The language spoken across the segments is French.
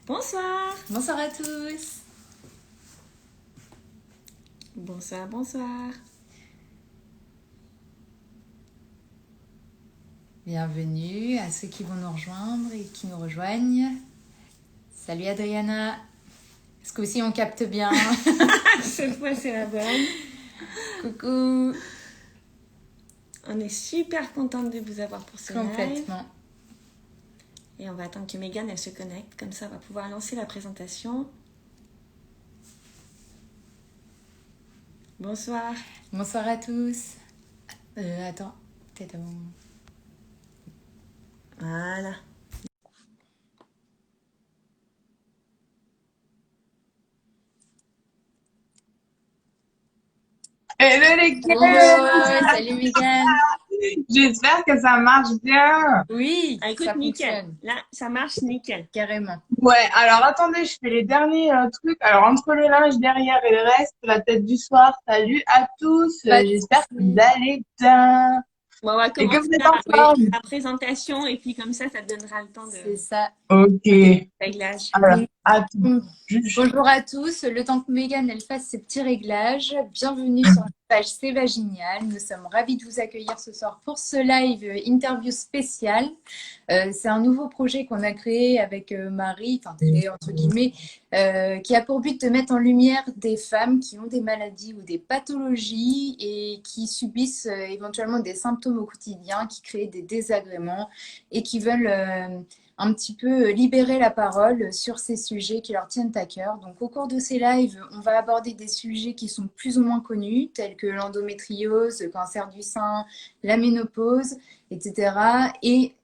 Bonsoir. Bonsoir à tous. Bonsoir, bonsoir. Bienvenue à ceux qui vont nous rejoindre et qui nous rejoignent. Salut Adriana. Est-ce que aussi on capte bien? Cette fois, c'est la bonne. Coucou. On est super contente de vous avoir pour ce live. Complètement. Et on va attendre que Megan elle se connecte. Comme ça, on va pouvoir lancer la présentation. Bonsoir. Bonsoir à tous. Attends, peut-être avant. Voilà. Hello les Hello, salut Megan. J'espère que ça marche bien. Oui, Ah, écoute, ça nickel. fonctionne. Là, ça marche nickel. Carrément. Ouais, alors attendez, je fais les derniers trucs. Alors entre le linge derrière et le reste, la tête du soir, salut à tous. Pas de J'espère que vous soucis. allez bien Bon, on va et que commencer vous êtes en forme. la présentation et puis comme ça te donnera le temps C'est de ça. Ok, réglage. alors Donc, attends, juste... bonjour à tous, le temps que Megan elle fasse ses petits réglages, bienvenue sur la page C'est Vaginal. Nous sommes ravis de vous accueillir ce soir pour ce live interview spécial. C'est un nouveau projet qu'on a créé avec Marie, enfin créé entre guillemets, qui a pour but de mettre en lumière des femmes qui ont des maladies ou des pathologies et qui subissent éventuellement des symptômes au quotidien, qui créent des désagréments et qui veulent un petit peu libérer la parole sur ces sujets qui leur tiennent à cœur. Donc au cours de ces lives, on va aborder des sujets qui sont plus ou moins connus, tels que l'endométriose, le cancer du sein, la ménopause, etc. Et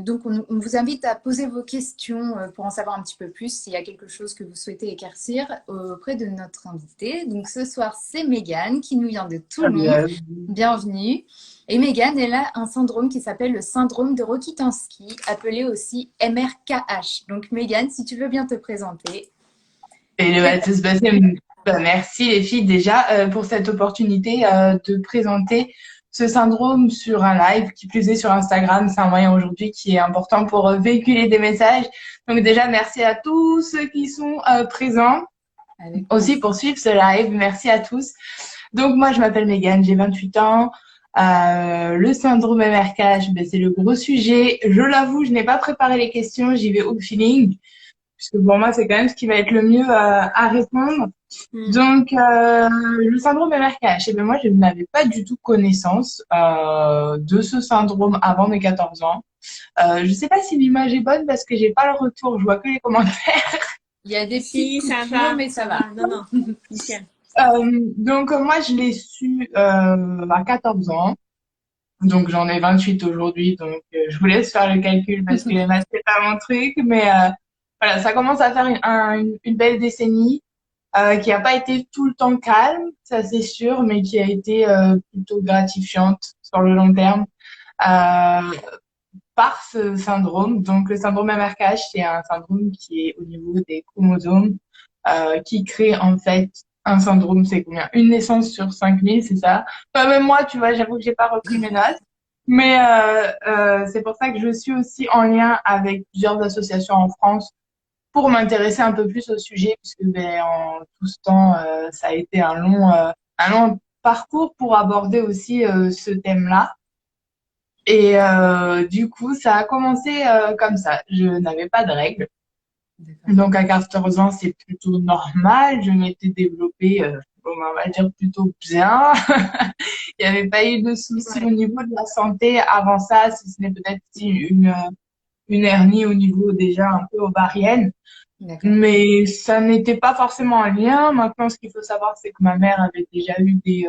donc on vous invite à poser vos questions pour en savoir un petit peu plus s'il y a quelque chose que vous souhaitez éclaircir auprès de notre invité. Donc ce soir, c'est Megan qui nous vient de Toulon. Bienvenue. Et Megan, elle a un syndrome qui s'appelle le syndrome de Rokitansky, appelé aussi MRKH. Donc Megan, si tu veux bien te présenter. Et à tous, merci les filles déjà pour cette opportunité de présenter ce syndrome sur un live, qui plus est sur Instagram. C'est un moyen aujourd'hui qui est important pour véhiculer des messages. Donc déjà, merci à tous ceux qui sont présents. Aussi pour suivre ce live. Merci à tous. Donc moi, je m'appelle Megan, j'ai 28 ans. Le syndrome MRKH, c'est le gros sujet. Je l'avoue, je n'ai pas préparé les questions, j'y vais au feeling, puisque pour moi, c'est quand même ce qui va être le mieux à répondre. Donc, le syndrome MRKH, moi, je n'avais pas du tout connaissance de ce syndrome avant mes 14 ans. Je sais pas si l'image est bonne parce que j'ai pas le retour, je vois que les commentaires. Il y a des Si, petites ça coupures, va, mais ça va. Non, nickel. Donc, moi, je l'ai su à 14 ans. Donc, j'en ai 28 aujourd'hui. Donc, je vous laisse faire le calcul parce que les maths, c'est pas mon truc. Mais voilà, ça commence à faire une belle décennie qui a pas été tout le temps calme, ça c'est sûr, mais qui a été plutôt gratifiante sur le long terme euh, par ce syndrome. Donc, le syndrome MRKH, c'est un syndrome qui est au niveau des chromosomes qui crée en fait un syndrome, c'est combien? Une naissance sur 5000, c'est ça? Enfin, même moi, tu vois, j'avoue que j'ai pas repris mes notes. Mais c'est pour ça que je suis aussi en lien avec plusieurs associations en France pour m'intéresser un peu plus au sujet, puisque en tout ce temps, ça a été un long parcours pour aborder aussi ce thème-là. Et du coup, ça a commencé comme ça. Je n'avais pas de règles. Donc à 14 ans, c'est plutôt normal. Je m'étais développée, on va dire plutôt bien. Il n'y avait pas eu de soucis au niveau de la santé avant ça, si ce n'est peut-être une hernie au niveau déjà un peu ovarienne. Mais ça n'était pas forcément un lien. Maintenant, ce qu'il faut savoir, c'est que ma mère avait déjà eu des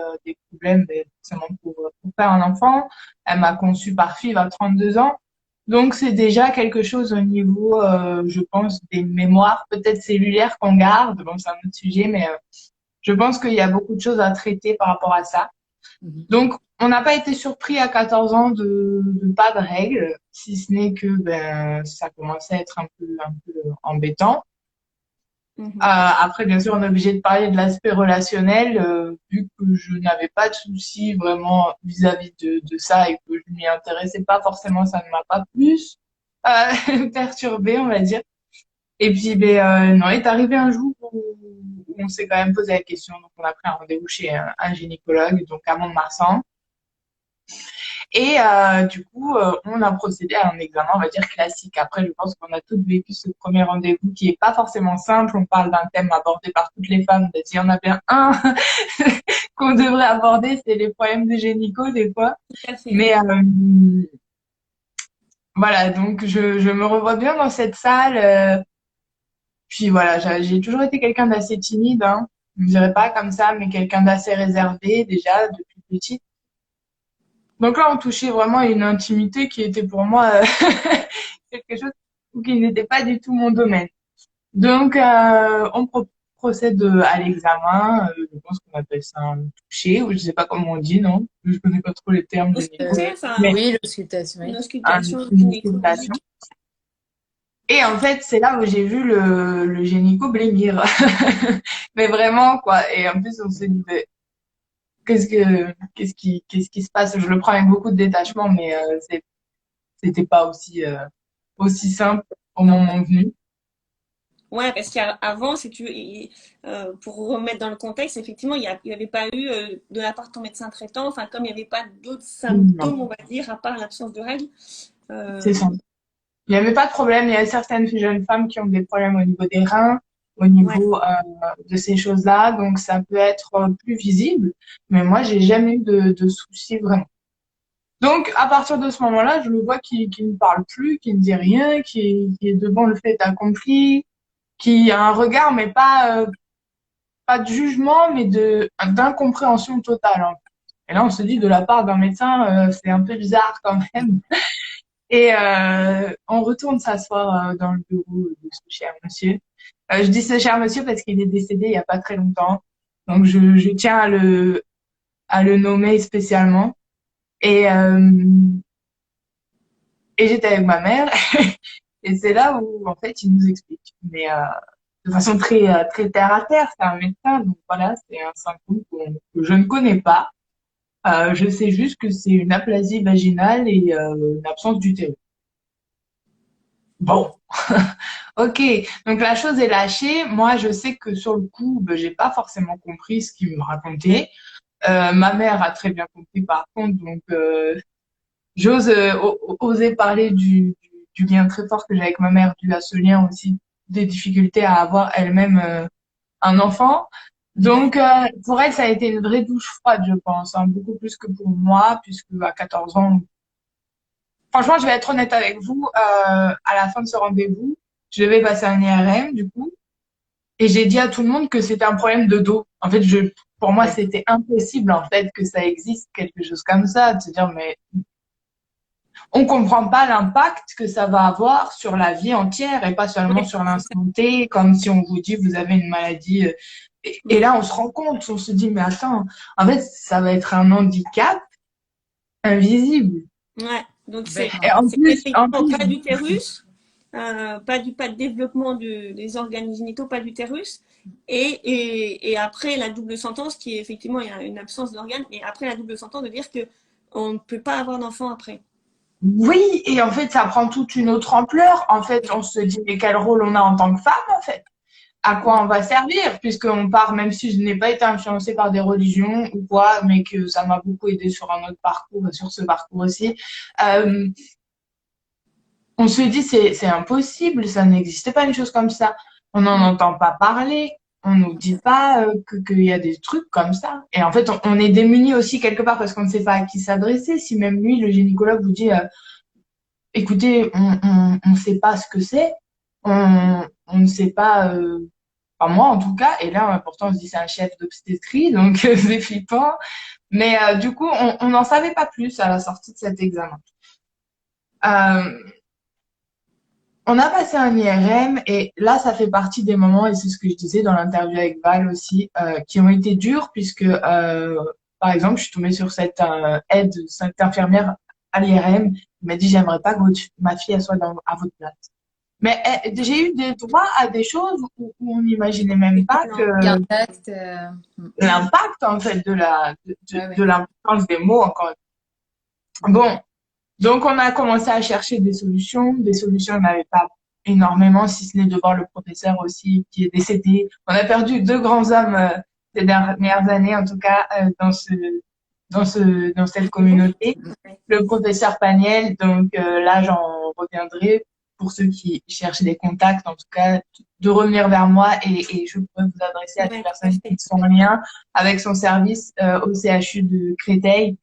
problèmes forcément pour faire un enfant. Elle m'a conçue par FIV à 32 ans. Donc, c'est déjà quelque chose au niveau, je pense, des mémoires peut-être cellulaires qu'on garde. Bon, c'est un autre sujet, mais je pense qu'il y a beaucoup de choses à traiter par rapport à ça. Donc, on n'a pas été surpris à 14 ans de pas de règles, si ce n'est que ça commençait à être un peu embêtant. Après, bien sûr, on est obligé de parler de l'aspect relationnel, vu que je n'avais pas de soucis vraiment vis-à-vis de ça et que je m'y intéressais pas forcément, ça ne m'a pas plus perturbée, on va dire. Et puis, ben, non, est arrivé un jour où on s'est quand même posé la question. Donc, on a pris un rendez-vous chez un gynécologue, donc à Mont-de-Marsan. Et du coup, on a procédé à un examen, on va dire classique. Après, je pense qu'on a tous vécu ce premier rendez-vous qui est pas forcément simple. On parle d'un thème abordé par toutes les femmes. S'il y en a bien un qu'on devrait aborder, c'est les problèmes de gynéco des fois. Tout à fait. Mais voilà, donc je me revois bien dans cette salle. Puis voilà, j'ai toujours été quelqu'un d'assez timide, hein. Je ne dirais pas comme ça, mais quelqu'un d'assez réservé déjà depuis petite. Donc là, on touchait vraiment à une intimité qui était pour moi quelque chose qui n'était pas du tout mon domaine. Donc, procède à l'examen. Je pense qu'on appelle ça un toucher, ou je sais pas comment on dit, non? Je connais pas trop les termes de Ausculter, enfin, mais Oui, l'auscultation, oui. une auscultation une gynécologique. auscultation. Et en fait, c'est là où j'ai vu le gynéco blêmir. Mais vraiment, quoi. Et en plus, on s'est dit, mais qu'est-ce qui se passe? Je le prends avec beaucoup de détachement, mais c'était pas aussi simple au moment venu. Ouais, parce qu'avant, si tu veux, pour remettre dans le contexte, effectivement, il n'y avait pas eu de la part de ton médecin traitant, enfin, comme il n'y avait pas d'autres Non, symptômes, on va dire, à part l'absence de règles. c'est ça. Il n'y avait pas de problème. Il y a certaines jeunes femmes qui ont des problèmes au niveau des reins, au Ouais. niveau de ces choses-là. Donc, ça peut être plus visible. Mais moi, j'ai jamais eu de soucis vraiment. Donc, à partir de ce moment-là, je le vois qui ne parle plus, qui ne dit rien, qui est devant le fait accompli, qui a un regard, mais pas de jugement, mais d'incompréhension totale, hein. Et là, on se dit, de la part d'un médecin, c'est un peu bizarre quand même. Et on retourne s'asseoir dans le bureau de ce cher monsieur. Je dis ce cher monsieur parce qu'il est décédé il y a pas très longtemps. Donc, je tiens à le nommer spécialement. Et, euh, et j'étais avec ma mère. Et c'est là où, en fait, il nous explique. Mais de façon très terre à terre, c'est un médecin. Donc voilà, c'est un symptôme que je ne connais pas. Je sais juste que c'est une aplasie vaginale et une absence d'utérus. Bon, ok. Donc la chose est lâchée. Moi, je sais que sur le coup, ben, j'ai pas forcément compris ce qu'il me racontait. Ma mère a très bien compris par contre. Donc j'ose oser parler du lien très fort que j'ai avec ma mère, dû à ce lien aussi, des difficultés à avoir elle-même un enfant. Donc, pour elle, ça a été une vraie douche froide, je pense, hein, beaucoup plus que pour moi, puisque à 14 ans, franchement, je vais être honnête avec vous, à la fin de ce rendez-vous, je devais passer un IRM, du coup, et j'ai dit à tout le monde que c'était un problème de dos. En fait, pour moi, c'était impossible, en fait, que ça existe quelque chose comme ça, de se dire, mais on comprend pas l'impact que ça va avoir sur la vie entière et pas seulement Ouais, sur c'est ça. l'instant T, comme si on vous dit vous avez une maladie. Et là, on se rend compte, on se dit, mais attends, en fait, ça va être un handicap invisible. Ouais. Donc, c'est Et en effectivement plus, pas d'utérus, pas de développement des organes génitaux, pas d'utérus. Et après, la double sentence qui est effectivement, il y a une absence d'organes. Et après, la double sentence de dire que on ne peut pas avoir d'enfant après. oui, et en fait, ça prend toute une autre ampleur. En fait, on se dit, mais quel rôle on a en tant que femme, en fait? À quoi on va servir, puisqu'on part, même si je n'ai pas été influencée par des religions ou quoi, mais que ça m'a beaucoup aidé sur un autre parcours, sur ce parcours aussi. Euh, on se dit, c'est impossible, ça n'existe pas une chose comme ça. On n'en entend pas parler, on nous dit pas qu'il y a des trucs comme ça. Et en fait, on est démunis aussi quelque part parce qu'on ne sait pas à qui s'adresser. Si même lui, le gynécologue, vous dit, écoutez, on sait pas ce que c'est, on ne sait pas, enfin moi en tout cas, et là pourtant on se dit c'est un chef d'obstétrie, donc c'est flippant, mais du coup on n'en savait pas plus à la sortie de cet examen. Euh, on a passé un IRM et là ça fait partie des moments, et c'est ce que je disais dans l'interview avec Val aussi, qui ont été durs puisque par exemple je suis tombée sur cette cette infirmière à l'IRM, qui m'a dit j'aimerais pas que ma fille elle soit à votre place. Mais j'ai eu des droits à des choses où on n'imaginait même pas que L'impact, l'impact en fait ouais, de l'importance des mots encore. Bon, donc on a commencé à chercher des solutions. Des solutions n'avaient pas énormément, si ce n'est de voir le professeur aussi qui est décédé. On a perdu deux grands hommes ces dernières années, en tout cas, dans cette communauté. Le professeur Paniel, donc là, j'en reviendrai pour ceux qui cherchent des contacts, en tout cas, de revenir vers moi et je pourrais vous adresser à des personnes qui sont en lien avec son service au CHU de Créteil.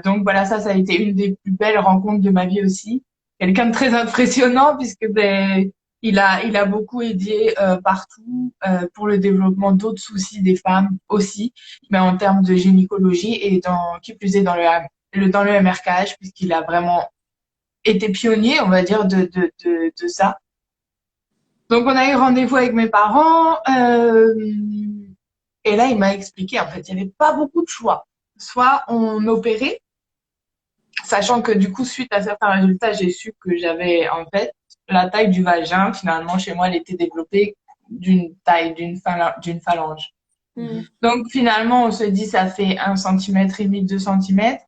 Donc voilà, ça a été une des plus belles rencontres de ma vie aussi. Quelqu'un de très impressionnant puisque il a beaucoup aidé partout pour le développement d'autres soucis des femmes aussi, mais en termes de gynécologie et qui plus est dans le MRKH puisqu'il a vraiment été pionnier, on va dire, de ça. Donc on a eu rendez-vous avec mes parents et là il m'a expliqué en fait il n'y avait pas beaucoup de choix. Soit on opérait, sachant que du coup, suite à certains résultats, j'ai su que j'avais en fait la taille du vagin. Finalement, chez moi, elle était développée d'une taille d'une phalange. Donc finalement, on se dit ça fait 1,5 cm, 2 cm.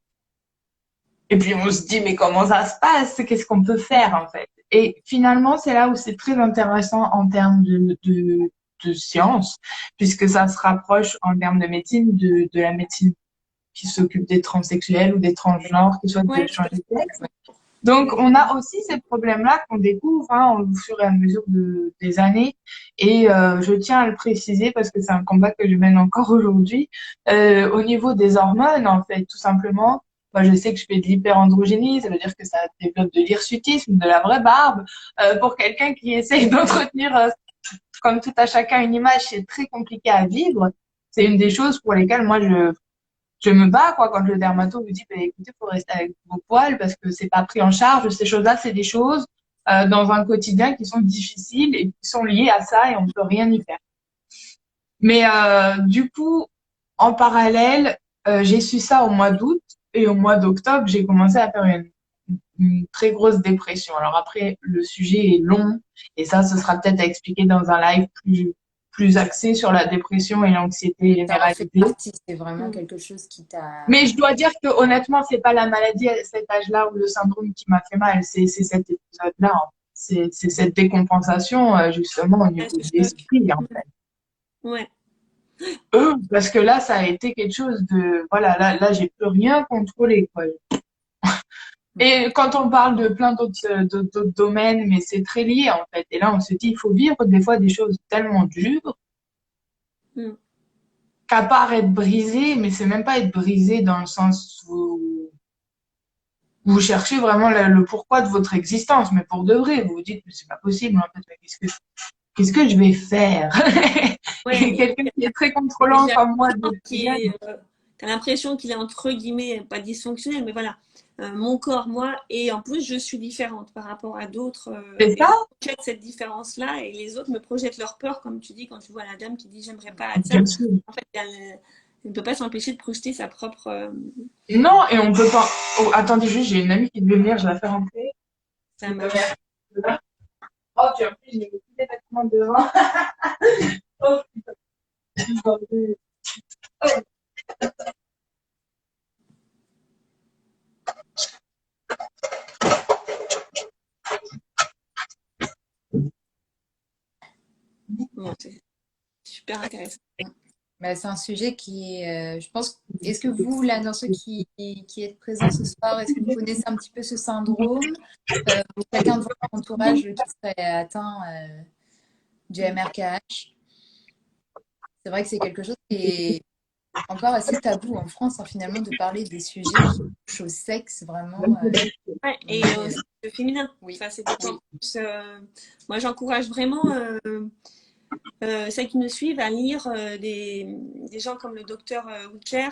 Et puis on se dit mais comment ça se passe? Qu'est-ce qu'on peut faire en fait? Et finalement, c'est là où c'est très intéressant en termes de science, puisque ça se rapproche en termes de médecine de la médecine qui s'occupent des transsexuels ou des transgenres qui souhaitent changer de sexe. Donc, on a aussi ces problèmes-là qu'on découvre au fur et à mesure des années. Et je tiens à le préciser parce que c'est un combat que je mène encore aujourd'hui. Au niveau des hormones, en fait, tout simplement, moi, je sais que je fais de l'hyperandrogénie, ça veut dire que ça développe de l'hirsutisme, de la vraie barbe. Pour quelqu'un qui essaye d'entretenir, comme tout à chacun, une image, c'est très compliqué à vivre. C'est une des choses pour lesquelles moi, je me bats, quoi, quand le dermato me dit, bah, écoutez, faut rester avec vos poils parce que c'est pas pris en charge. Ces choses-là, c'est des choses dans un quotidien qui sont difficiles et qui sont liées à ça et on ne peut rien y faire. Mais du coup, en parallèle, j'ai su ça au mois d'août et au mois d'octobre, j'ai commencé à faire une très grosse dépression. Alors après, le sujet est long et ça, ce sera peut-être à expliquer dans un live plus axé sur la dépression et l'anxiété généralisée. C'est vraiment quelque chose qui t'a... Mais je dois dire que honnêtement, c'est pas la maladie à cet âge-là ou le syndrome qui m'a fait mal, c'est cet épisode-là. C'est cette décompensation justement au niveau de l'esprit en fait. Ouais. Parce que là, ça a été quelque chose de voilà, là j'ai plus rien contrôlé quoi. Et quand on parle de plein d'autres domaines, mais c'est très lié en fait. Et là, on se dit, il faut vivre des fois des choses tellement dures qu'à part être brisé, mais c'est même pas être brisé dans le sens où vous cherchez vraiment le pourquoi de votre existence, mais pour de vrai, vous vous dites, mais c'est pas possible en fait, qu'est-ce que je vais faire? Et quelqu'un qui est très contrôlant comme moi, t'as l'impression qu'il est entre guillemets pas dysfonctionnel, mais voilà. Mon corps, moi, et en plus, je suis différente par rapport à d'autres. C'est ça. Je projette cette différence-là et les autres me projettent leur peur, comme tu dis, quand tu vois la dame qui dit j'aimerais pas être ça. En fait, elle ne peut pas s'empêcher de projeter sa propre. Non, et on peut pas. Oh, attendez juste, j'ai une amie qui devait venir, je la fais rentrer. Ça marche. Oh, tu as plus, j'ai mis tous les vêtements devant. Oh, putain. Bon, c'est super intéressant. Bah, c'est un sujet qui est, je pense, est-ce que vous, là, dans ceux qui êtes présents ce soir, est-ce que vous connaissez un petit peu ce syndrome? Quelqu'un de votre entourage qui serait atteint du MRKH? C'est vrai que c'est quelque chose qui est encore assez tabou en France, finalement, de parler des sujets qui touchent au sexe, vraiment. Ouais, et au féminin. Oui. Ça, c'est d'autant plus. Moi, j'encourage vraiment celles qui nous suivent à lire des gens comme le docteur Wickler,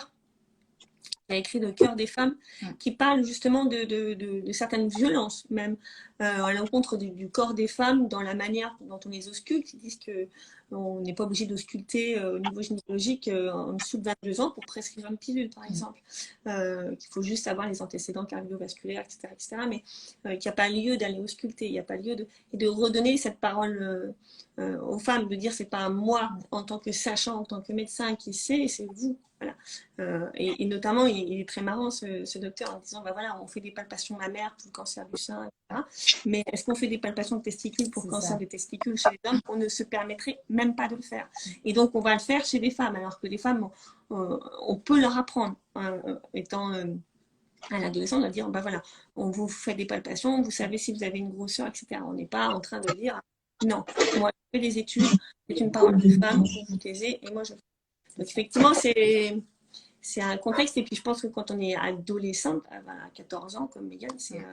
qui a écrit Le cœur des femmes, qui parle justement de certaines violences, même à l'encontre du corps des femmes, dans la manière dont on les ausculte. Ils disent qu'on n'est pas obligé d'ausculter au niveau gynécologique en dessous de 22 ans pour prescrire une pilule, par exemple. Qu'il faut juste savoir les antécédents cardiovasculaires, etc. Mais qu'il n'y a pas lieu d'aller ausculter, il n'y a pas lieu de redonner cette parole aux femmes, de dire c'est pas moi en tant que sachant, en tant que médecin qui sait, c'est vous Voilà. Et notamment, il est très marrant, ce docteur, en disant, bah voilà, on fait des palpations mammaires pour le cancer du sein, etc. Mais est-ce qu'on fait des palpations de testicules pour le cancer des testicules chez les hommes? On ne se permettrait même pas de le faire. Et donc, on va le faire chez les femmes, alors que les femmes, on peut leur apprendre, étant à l'adolescent, on va dire, bah voilà, on vous fait des palpations, vous savez si vous avez une grosseur, etc. On n'est pas en train de dire, non, moi, je fais des études, c'est une parole de femme, vous vous taisez, et moi, je... Donc, effectivement, c'est un contexte. Et puis, je pense que quand on est adolescente, à 14 ans, comme Mégane, c'est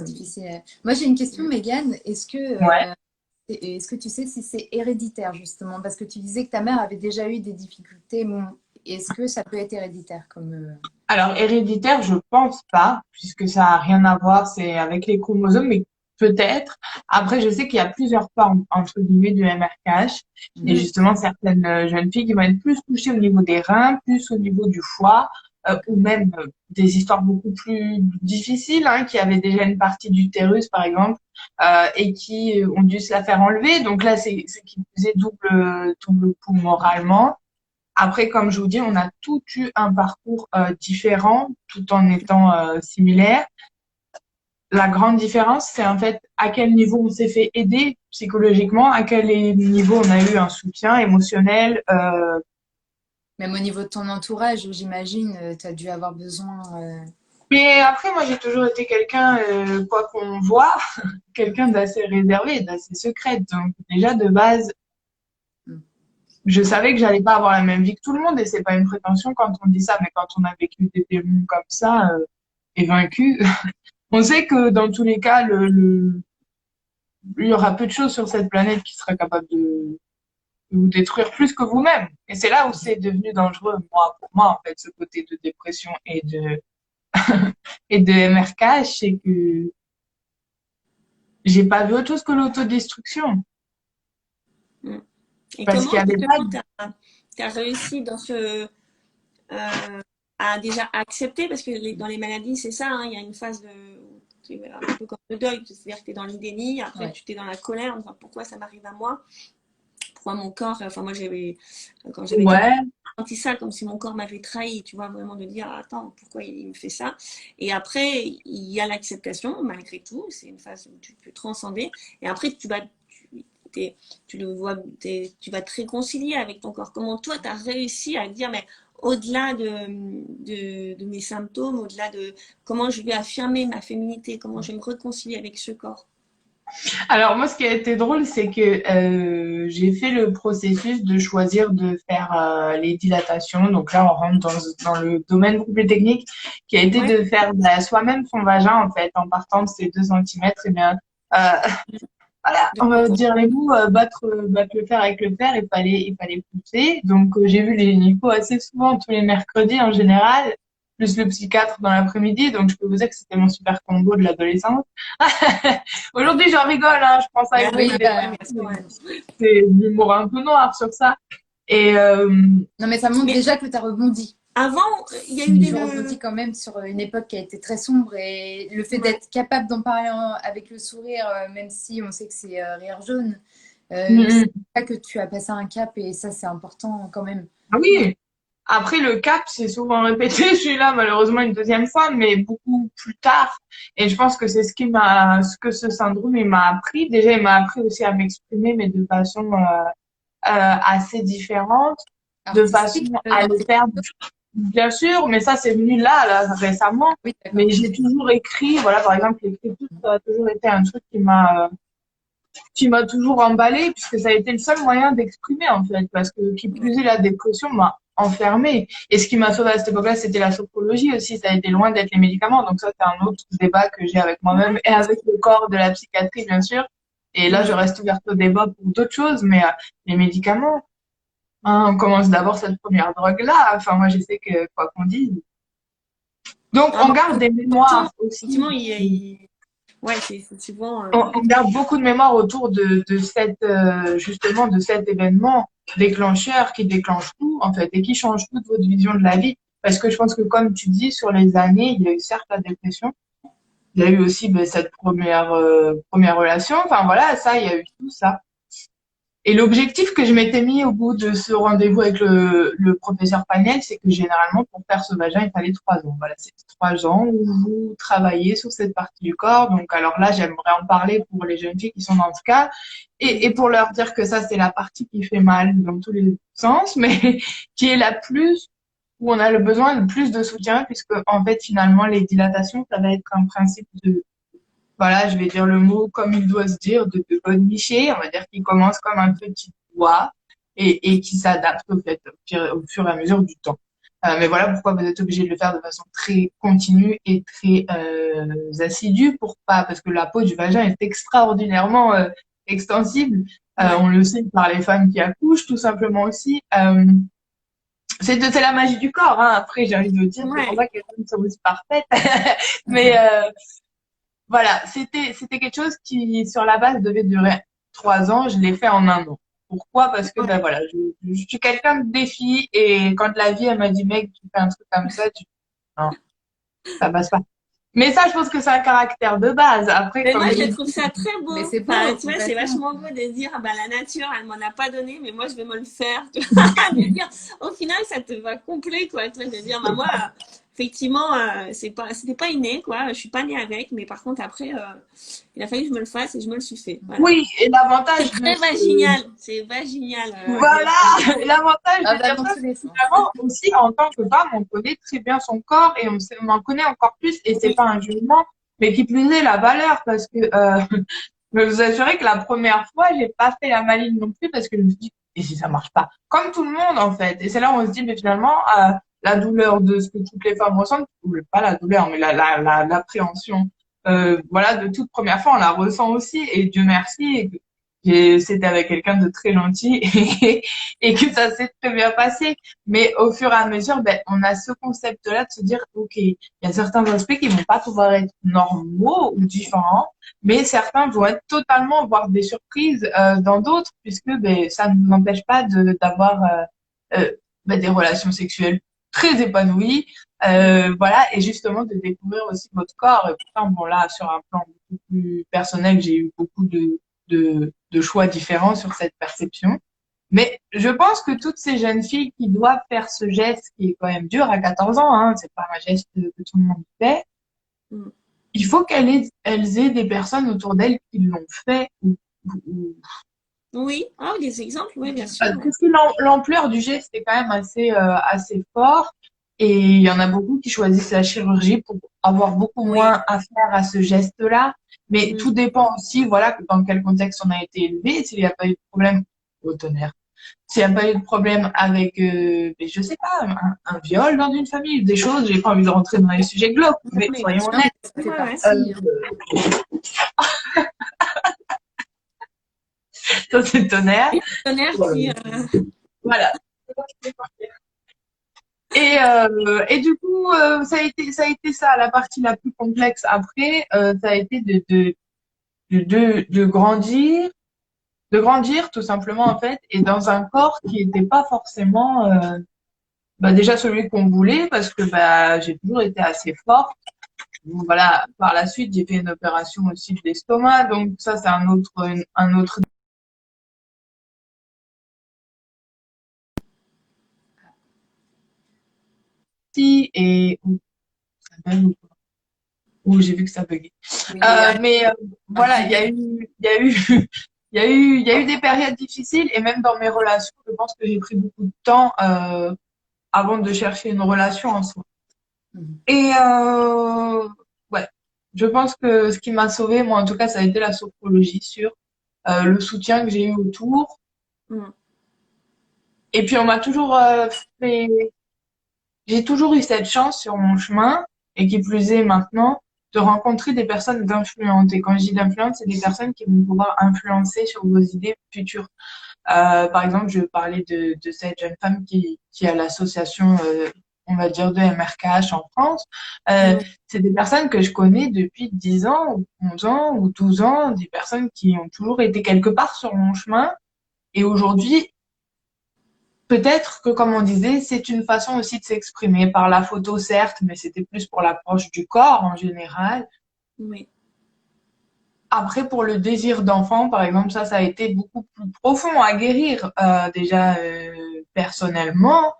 difficile. Moi, j'ai une question, Mégane. Ouais. Est-ce que tu sais si c'est héréditaire, justement? Parce que tu disais que ta mère avait déjà eu des difficultés. Bon, est-ce que ça peut être héréditaire comme... Alors, héréditaire, je pense pas, puisque ça a rien à voir, c'est avec les chromosomes, mais peut-être. Après, je sais qu'il y a plusieurs formes, entre guillemets, du MRKH. Et justement, certaines jeunes filles qui vont être plus touchées au niveau des reins, plus au niveau du foie, ou même des histoires beaucoup plus difficiles, hein, qui avaient déjà une partie d'utérus, par exemple, et qui ont dû se la faire enlever. Donc là, c'est ce qui faisait double coup moralement. Après, comme je vous dis, on a tous eu un parcours différent, tout en étant similaires. La grande différence, c'est en fait à quel niveau on s'est fait aider psychologiquement, à quel niveau on a eu un soutien émotionnel. Même au niveau de ton entourage, j'imagine, tu as dû avoir besoin... Mais après, moi, j'ai toujours été quelqu'un, quoi qu'on voit, quelqu'un d'assez réservé, d'assez secret. Donc déjà, de base, je savais que j'allais pas avoir la même vie que tout le monde et c'est pas une prétention quand on dit ça, mais quand on a vécu des démons comme ça et vaincu, on sait que dans tous les cas, il y aura peu de choses sur cette planète qui sera capable de vous détruire plus que vous-même. Et c'est là où c'est devenu dangereux, moi, pour moi, en fait, ce côté de dépression et de et de MRK, c'est que j'ai pas vu autre chose que l'autodestruction. Et Parce qu'il y comment avait pas tu as réussi dans à déjà accepter, parce que dans les maladies, c'est ça, hein, il y a une phase un peu comme le deuil, c'est-à-dire que tu es dans le déni, après tu es dans la colère, enfin, pourquoi ça m'arrive à moi, pourquoi mon corps, enfin moi quand j'avais senti ça, comme si mon corps m'avait trahi, tu vois, vraiment de dire, attends, pourquoi il me fait ça? Et après, il y a l'acceptation, malgré tout, c'est une phase où tu peux transcender, et après tu le vois, tu vas te réconcilier avec ton corps. Comment toi, tu as réussi à dire, mais au-delà de mes symptômes, au-delà de comment je vais affirmer ma féminité, comment je vais me réconcilier avec ce corps? Alors moi, ce qui a été drôle, c'est que j'ai fait le processus de choisir de faire les dilatations. Donc là, on rentre dans le domaine beaucoup plus technique, qui a été de faire soi-même son vagin, en fait, en partant de ces 2 centimètres. Et bien, voilà, on va dire les mots, battre le fer avec le fer, il fallait pousser. Donc j'ai vu les gynécos assez souvent, tous les mercredis en général, plus le psychiatre dans l'après-midi. Donc je peux vous dire que c'était mon super combo de l'adolescence. Aujourd'hui, j'en rigole, hein, je pense avec c'est de l'humour un peu noir sur ça. Et non, mais ça montre déjà que tu as rebondi. Avant, il y a eu des... Tu rebondis quand même sur une époque qui a été très sombre et le fait d'être capable d'en parler avec le sourire, même si on sait que c'est rire jaune, c'est pas que tu as passé un cap et ça, c'est important quand même. Ah oui, après, le cap, c'est souvent répété. Je suis là, malheureusement, une deuxième fois, mais beaucoup plus tard. Et je pense que c'est ce que ce syndrome, il m'a appris. Déjà, il m'a appris aussi à m'exprimer, mais de façon assez différente, de façon à le faire, bien sûr, mais ça, c'est venu là, récemment. Oui, mais j'ai toujours écrit, voilà, par exemple, l'écriture, ça a toujours été un truc qui m'a toujours emballée, puisque ça a été le seul moyen d'exprimer, en fait, parce que qui plus est, la dépression m'a enfermée. Et ce qui m'a sauvé à cette époque-là, c'était la sophrologie aussi. Ça a été loin d'être les médicaments. Donc ça, c'est un autre débat que j'ai avec moi-même et avec le corps de la psychiatrie, bien sûr. Et là, je reste ouverte au débat pour d'autres choses, mais les médicaments, hein, on commence d'abord cette première drogue-là. Enfin, moi, je sais que, quoi qu'on dise. Donc, on garde des mémoires aussi. Ouais, c'est souvent. On garde beaucoup de mémoire autour de justement de cet événement déclencheur qui déclenche tout, en fait, et qui change toute votre vision de la vie. Parce que je pense que, comme tu dis, sur les années, il y a eu certes la dépression, il y a eu aussi cette première relation. Enfin, voilà, ça, il y a eu tout ça. Et l'objectif que je m'étais mis au bout de ce rendez-vous avec le professeur Paniel, c'est que généralement, pour faire ce vagin, il fallait 3 ans. Voilà, c'est 3 ans où vous travaillez sur cette partie du corps. Donc, alors là, j'aimerais en parler pour les jeunes filles qui sont dans ce cas et pour leur dire que ça, c'est la partie qui fait mal dans tous les sens, mais qui est la plus, où on a le besoin de plus de soutien, puisque, en fait, finalement, les dilatations, ça va être un principe de voilà, je vais dire le mot comme il doit se dire, de bonne michée, on va dire qu'il commence comme un petit doigt et qui s'adapte au fait au fur et à mesure du temps. Mais voilà pourquoi vous êtes obligé de le faire de façon très continue et très assidue pour pas, parce que la peau du vagin est extraordinairement extensible. On le sait par les femmes qui accouchent, tout simplement aussi. C'est la magie du corps, hein. Après, j'ai envie de dire, c'est pour ça que les femmes sont aussi parfaites. Mais voilà, c'était quelque chose qui, sur la base, devait durer 3 ans. Je l'ai fait en un an. Pourquoi? Parce que ben voilà, je suis quelqu'un de défi et quand la vie elle m'a dit mec, tu fais un truc comme ça, non, ça passe pas. Mais ça, je pense que c'est un caractère de base. Après, Mais comme moi, je je trouve ça très beau. Mais c'est beau, Enfin, tu vois, c'est vachement beau de dire, ah bah, la nature, elle m'en a pas donné, mais moi, je vais me le faire. Tu vois, de dire, au final, ça te va complet, quoi. Tu vois, de dire, bah, moi, effectivement, c'était pas inné, quoi. Je suis pas née avec, mais par contre, après, il a fallu que je me le fasse et je me le suis fait. Voilà. Oui, et l'avantage C'est très vaginal. C'est vaginal. Voilà, l'avantage Ah de bah, dire dans ça, tous c'est les que sens. finalement, aussi, en tant que femme, on connaît très bien son corps et on en connaît encore plus, et c'est pas un jugement, mais qui plus est la valeur, parce que je peux vous assurer que la première fois, j'ai pas fait la maline non plus, parce que je me suis dit, et si ça marche pas? Comme tout le monde, en fait. Et c'est là où on se dit, mais finalement, la douleur de ce que toutes les femmes ressentent, ou pas la douleur, mais l'appréhension, voilà, de toute première fois, on la ressent aussi, et Dieu merci, c'était avec quelqu'un de très gentil et que ça s'est très bien passé. Mais au fur et à mesure, ben, on a ce concept-là de se dire, OK, il y a certains aspects qui vont pas pouvoir être normaux ou différents, mais certains vont être totalement, voire des surprises dans d'autres, puisque ben, ça ne nous empêche pas d'avoir ben, des relations sexuelles très épanouies, voilà, et justement de découvrir aussi votre corps. Et pourtant, bon là, sur un plan beaucoup plus personnel, j'ai eu beaucoup de choix différents sur cette perception. Mais je pense que toutes ces jeunes filles qui doivent faire ce geste, qui est quand même dur à 14 ans, hein, c'est pas un geste que tout le monde fait, il faut elles aient des personnes autour d'elles qui l'ont fait. Oui, ah, des exemples, oui, bien sûr. Parce que l'ampleur du geste est quand même assez fort. Et il y en a beaucoup qui choisissent la chirurgie pour avoir beaucoup moins à faire à ce geste-là. Mais tout dépend aussi, voilà, dans quel contexte on a été élevé, s'il n'y a pas eu de problème au tonnerre. S'il n'y a pas eu de problème avec, je sais pas, un viol dans une famille, des choses, j'ai pas envie de rentrer dans les sujets glauques, mais soyons honnêtes. Ça fait partie. Ça, c'est tonnerre. Tonnerre qui, Voilà. Et du coup, ça a été ça, la partie la plus complexe après, ça a été de grandir tout simplement en fait, et dans un corps qui n'était pas forcément bah, déjà celui qu'on voulait, parce que bah, j'ai toujours été assez forte. Donc, voilà, par la suite, j'ai fait une opération aussi de l'estomac, donc ça c'est un autre et ça bug ou pas? Oh, j'ai vu que ça buguait. Oui, Mais voilà, il y a eu, il y a eu des périodes difficiles, et même dans mes relations, je pense que j'ai pris beaucoup de temps avant de chercher une relation en soi. Et ouais, je pense que ce qui m'a sauvée, moi en tout cas, ça a été la sophrologie sur le soutien que j'ai eu autour. Et puis on m'a toujours fait, j'ai toujours eu cette chance sur mon chemin, et qui plus est maintenant, de rencontrer des personnes influentes. Et quand je dis d'influence, c'est des personnes qui vont pouvoir influencer sur vos idées futures. Par exemple, je parlais de cette jeune femme qui a l'association, on va dire, de MRKH en France. C'est des personnes que je connais depuis 10 ans, ou 11 ans, ou 12 ans, des personnes qui ont toujours été quelque part sur mon chemin. Et aujourd'hui, peut-être que, comme on disait, c'est une façon aussi de s'exprimer par la photo, certes, mais c'était plus pour l'approche du corps en général. oui. après, pour le désir d'enfant, par exemple, ça a été beaucoup plus profond à guérir, déjà personnellement,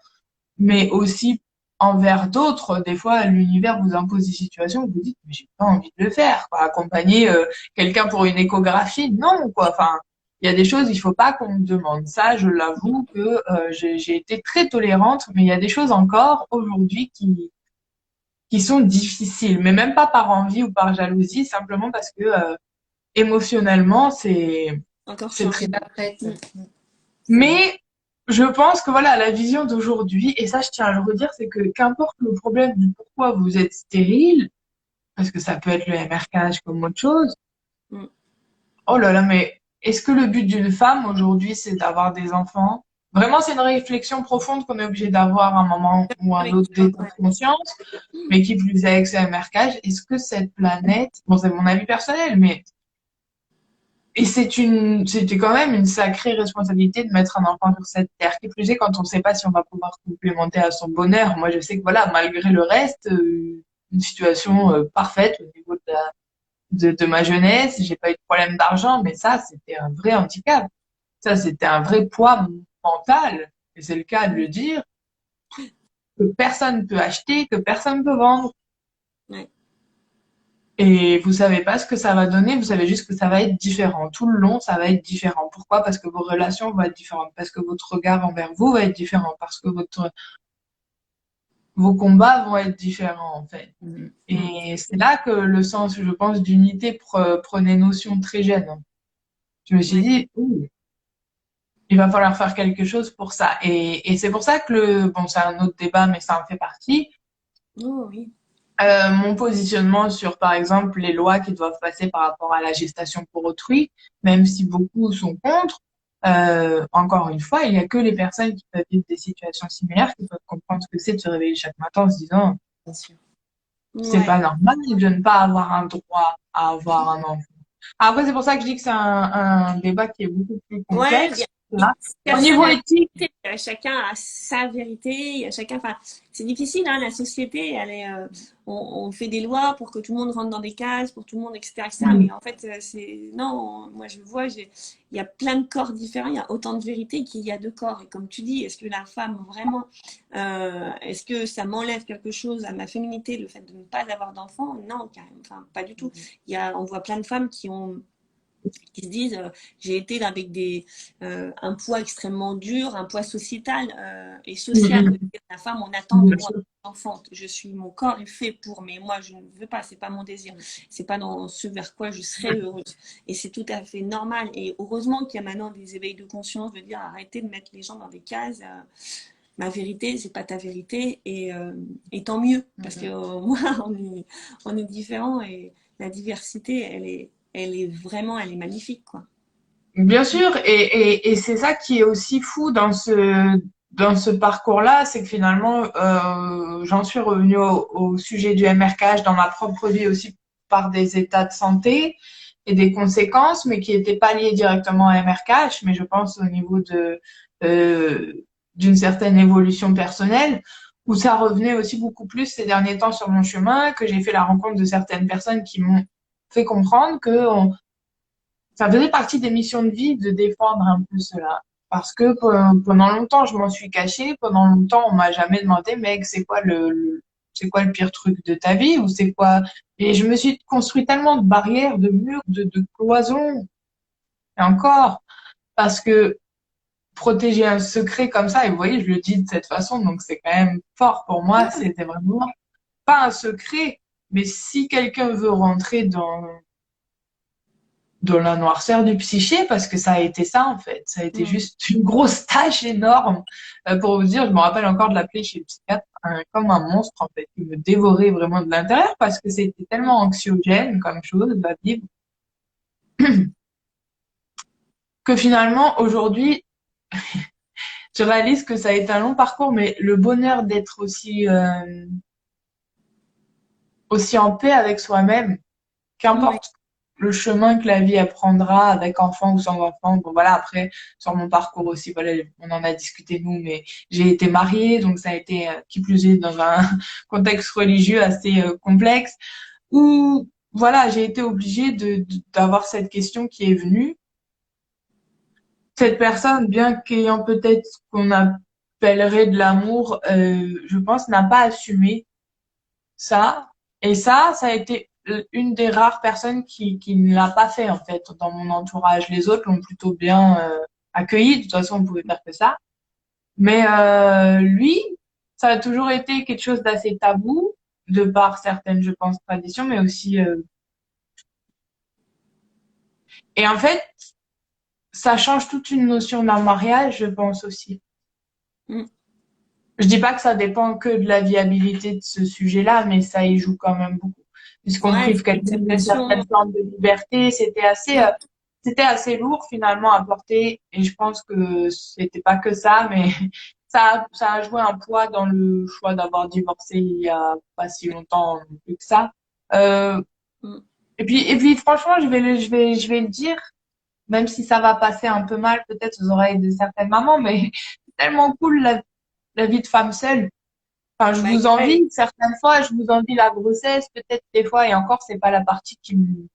mais aussi envers d'autres. Des fois, l'univers vous impose des situations où vous dites, mais j'ai pas envie de le faire, quoi. Accompagner quelqu'un pour une échographie, non, quoi. Enfin, il y a des choses, il faut pas qu'on me demande. Ça, je l'avoue que j'ai été très tolérante, mais il y a des choses encore aujourd'hui qui sont difficiles, mais même pas par envie ou par jalousie, simplement parce que émotionnellement, Encore c'est chaud. très. T'es pas prête. Mais je pense que voilà, la vision d'aujourd'hui, et ça je tiens à le redire, c'est que qu'importe le problème du pourquoi vous êtes stérile, parce que ça peut être le MRKH comme autre chose, Mm. oh là là, mais est-ce que le but d'une femme aujourd'hui, c'est d'avoir des enfants? Vraiment, c'est une réflexion profonde qu'on est obligé d'avoir à un moment ou à un Avec autre toi, d'état ouais. de conscience, mais qui plus est avec ce MRKH, est-ce que cette planète, bon, c'est mon avis personnel, mais et c'était quand même une sacrée responsabilité de mettre un enfant sur cette terre. Qui plus est, quand on ne sait pas si on va pouvoir complémenter à son bonheur. Moi, je sais que voilà, malgré le reste, une situation parfaite au niveau de ma jeunesse. J'ai pas eu de problème d'argent, mais ça, c'était un vrai handicap. Ça, c'était un vrai poids mental. Et c'est le cas de le dire, que personne peut acheter, que personne peut vendre. Ouais. Et vous savez pas ce que ça va donner, vous savez juste que ça va être différent. Tout le long, ça va être différent. Pourquoi? Parce que vos relations vont être différentes, parce que votre regard envers vous va être différent, parce que vos combats vont être différents, en fait. Et c'est là que le sens, je pense, d'unité prenait notion très jeune. Je me suis Ouais. dit, ouh, il va falloir faire quelque chose pour ça. Et c'est pour ça que bon, c'est un autre débat, mais ça en fait partie. Oh oui. Mon positionnement sur, par exemple, les lois qui doivent passer par rapport à la gestation pour autrui, même si beaucoup sont contre, encore une fois, il n'y a que les personnes qui peuvent vivre des situations similaires qui peuvent comprendre ce que c'est de se réveiller chaque matin en se disant, Bien sûr. c'est Ouais. pas normal de ne pas avoir un droit à avoir un enfant. Après, c'est pour ça que je dis que c'est un débat qui est beaucoup plus Ouais, complexe, il y là. a Au niveau éthique, chacun a sa vérité, il y a chacun, enfin, c'est difficile, hein, la société, on fait des lois pour que tout le monde rentre dans des cases, pour tout le monde, etc., etc. oui, Mais en fait, non, moi je vois, il y a plein de corps différents, il y a autant de vérités qu'il y a de corps. Et comme tu dis, est-ce que la femme vraiment, est-ce que ça m'enlève quelque chose à ma féminité, le fait de ne pas avoir d'enfant? Non, carrément, enfin, pas du tout. On voit plein de femmes qui se disent j'ai été avec un poids extrêmement dur, un poids sociétal et social. La femme, on attend de bien moi sûr. enfant. Mon corps est fait pour, mais moi je ne veux pas, c'est pas mon désir, c'est pas dans ce vers quoi je serais heureuse. Et c'est tout à fait normal. Et heureusement qu'il y a maintenant des éveils de conscience, de dire arrêtez de mettre les gens dans des cases. Ma vérité, c'est pas ta vérité, et tant mieux, parce que moi, on est différents et la diversité, elle est magnifique, quoi. Bien sûr, et c'est ça qui est aussi fou dans ce parcours-là, c'est que finalement, j'en suis revenue au sujet du MRKH dans ma propre vie aussi par des états de santé et des conséquences, mais qui n'étaient pas liées directement à MRKH, mais je pense au niveau euh, d'une certaine évolution personnelle, où ça revenait aussi beaucoup plus ces derniers temps sur mon chemin, que j'ai fait la rencontre de certaines personnes qui m'ont fait comprendre que ça faisait partie des missions de vie de défendre un peu cela. Parce que pendant longtemps, je m'en suis cachée. Pendant longtemps, on m'a jamais demandé, mec, c'est quoi le pire truc de ta vie ou c'est quoi? Et je me suis construit tellement de barrières, de murs, de cloisons. Et encore, parce que protéger un secret comme ça, et vous voyez, je le dis de cette façon, donc c'est quand même fort pour moi. C'était vraiment pas un secret. Mais si quelqu'un veut rentrer dans la noirceur du psyché parce que ça a été ça en fait. Ça a été Mm. juste une grosse tâche énorme. Pour vous dire, je me rappelle encore de l'appeler chez le psychiatre comme un monstre en fait, qui me dévorait vraiment de l'intérieur parce que c'était tellement anxiogène comme chose à vivre que finalement aujourd'hui, je réalise que ça a été un long parcours, mais le bonheur d'être aussi en paix avec soi-même, Ouais. qu'importe le chemin que la vie apprendra avec enfant ou sans enfant. Bon, voilà, après, sur mon parcours aussi, voilà, on en a discuté nous, mais j'ai été mariée, donc ça a été, qui plus est, dans un contexte religieux assez complexe, où voilà, j'ai été obligée d'avoir cette question qui est venue. Cette personne, bien qu'ayant peut-être ce qu'on appellerait de l'amour, je pense, n'a pas assumé ça. Et ça a été une des rares personnes qui ne l'a pas fait, en fait, dans mon entourage. Les autres l'ont plutôt bien accueilli. De toute façon, on pouvait faire que ça. Mais lui, ça a toujours été quelque chose d'assez tabou, de par certaines, je pense, traditions, mais aussi... Et en fait, ça change toute une notion d'un mariage, je pense aussi. Mm. Je dis pas que ça dépend que de la viabilité de ce sujet-là, mais ça y joue quand même beaucoup. Puisqu'on Ouais, prive quelqu'un d'une certaine l'acceptation. forme de liberté, c'était assez lourd finalement à porter. Et je pense que c'était pas que ça, mais ça a joué un poids dans le choix d'avoir divorcé il y a pas si longtemps non plus que ça. Euh, Mm. et puis franchement, je vais le dire, même si ça va passer un peu mal peut-être aux oreilles de certaines mamans, mais c'est tellement cool la vie de femme seule. Enfin, je Bah, vous ouais. envie certaines fois, je vous envie la grossesse, peut-être des fois, et encore, c'est pas la partie qui me...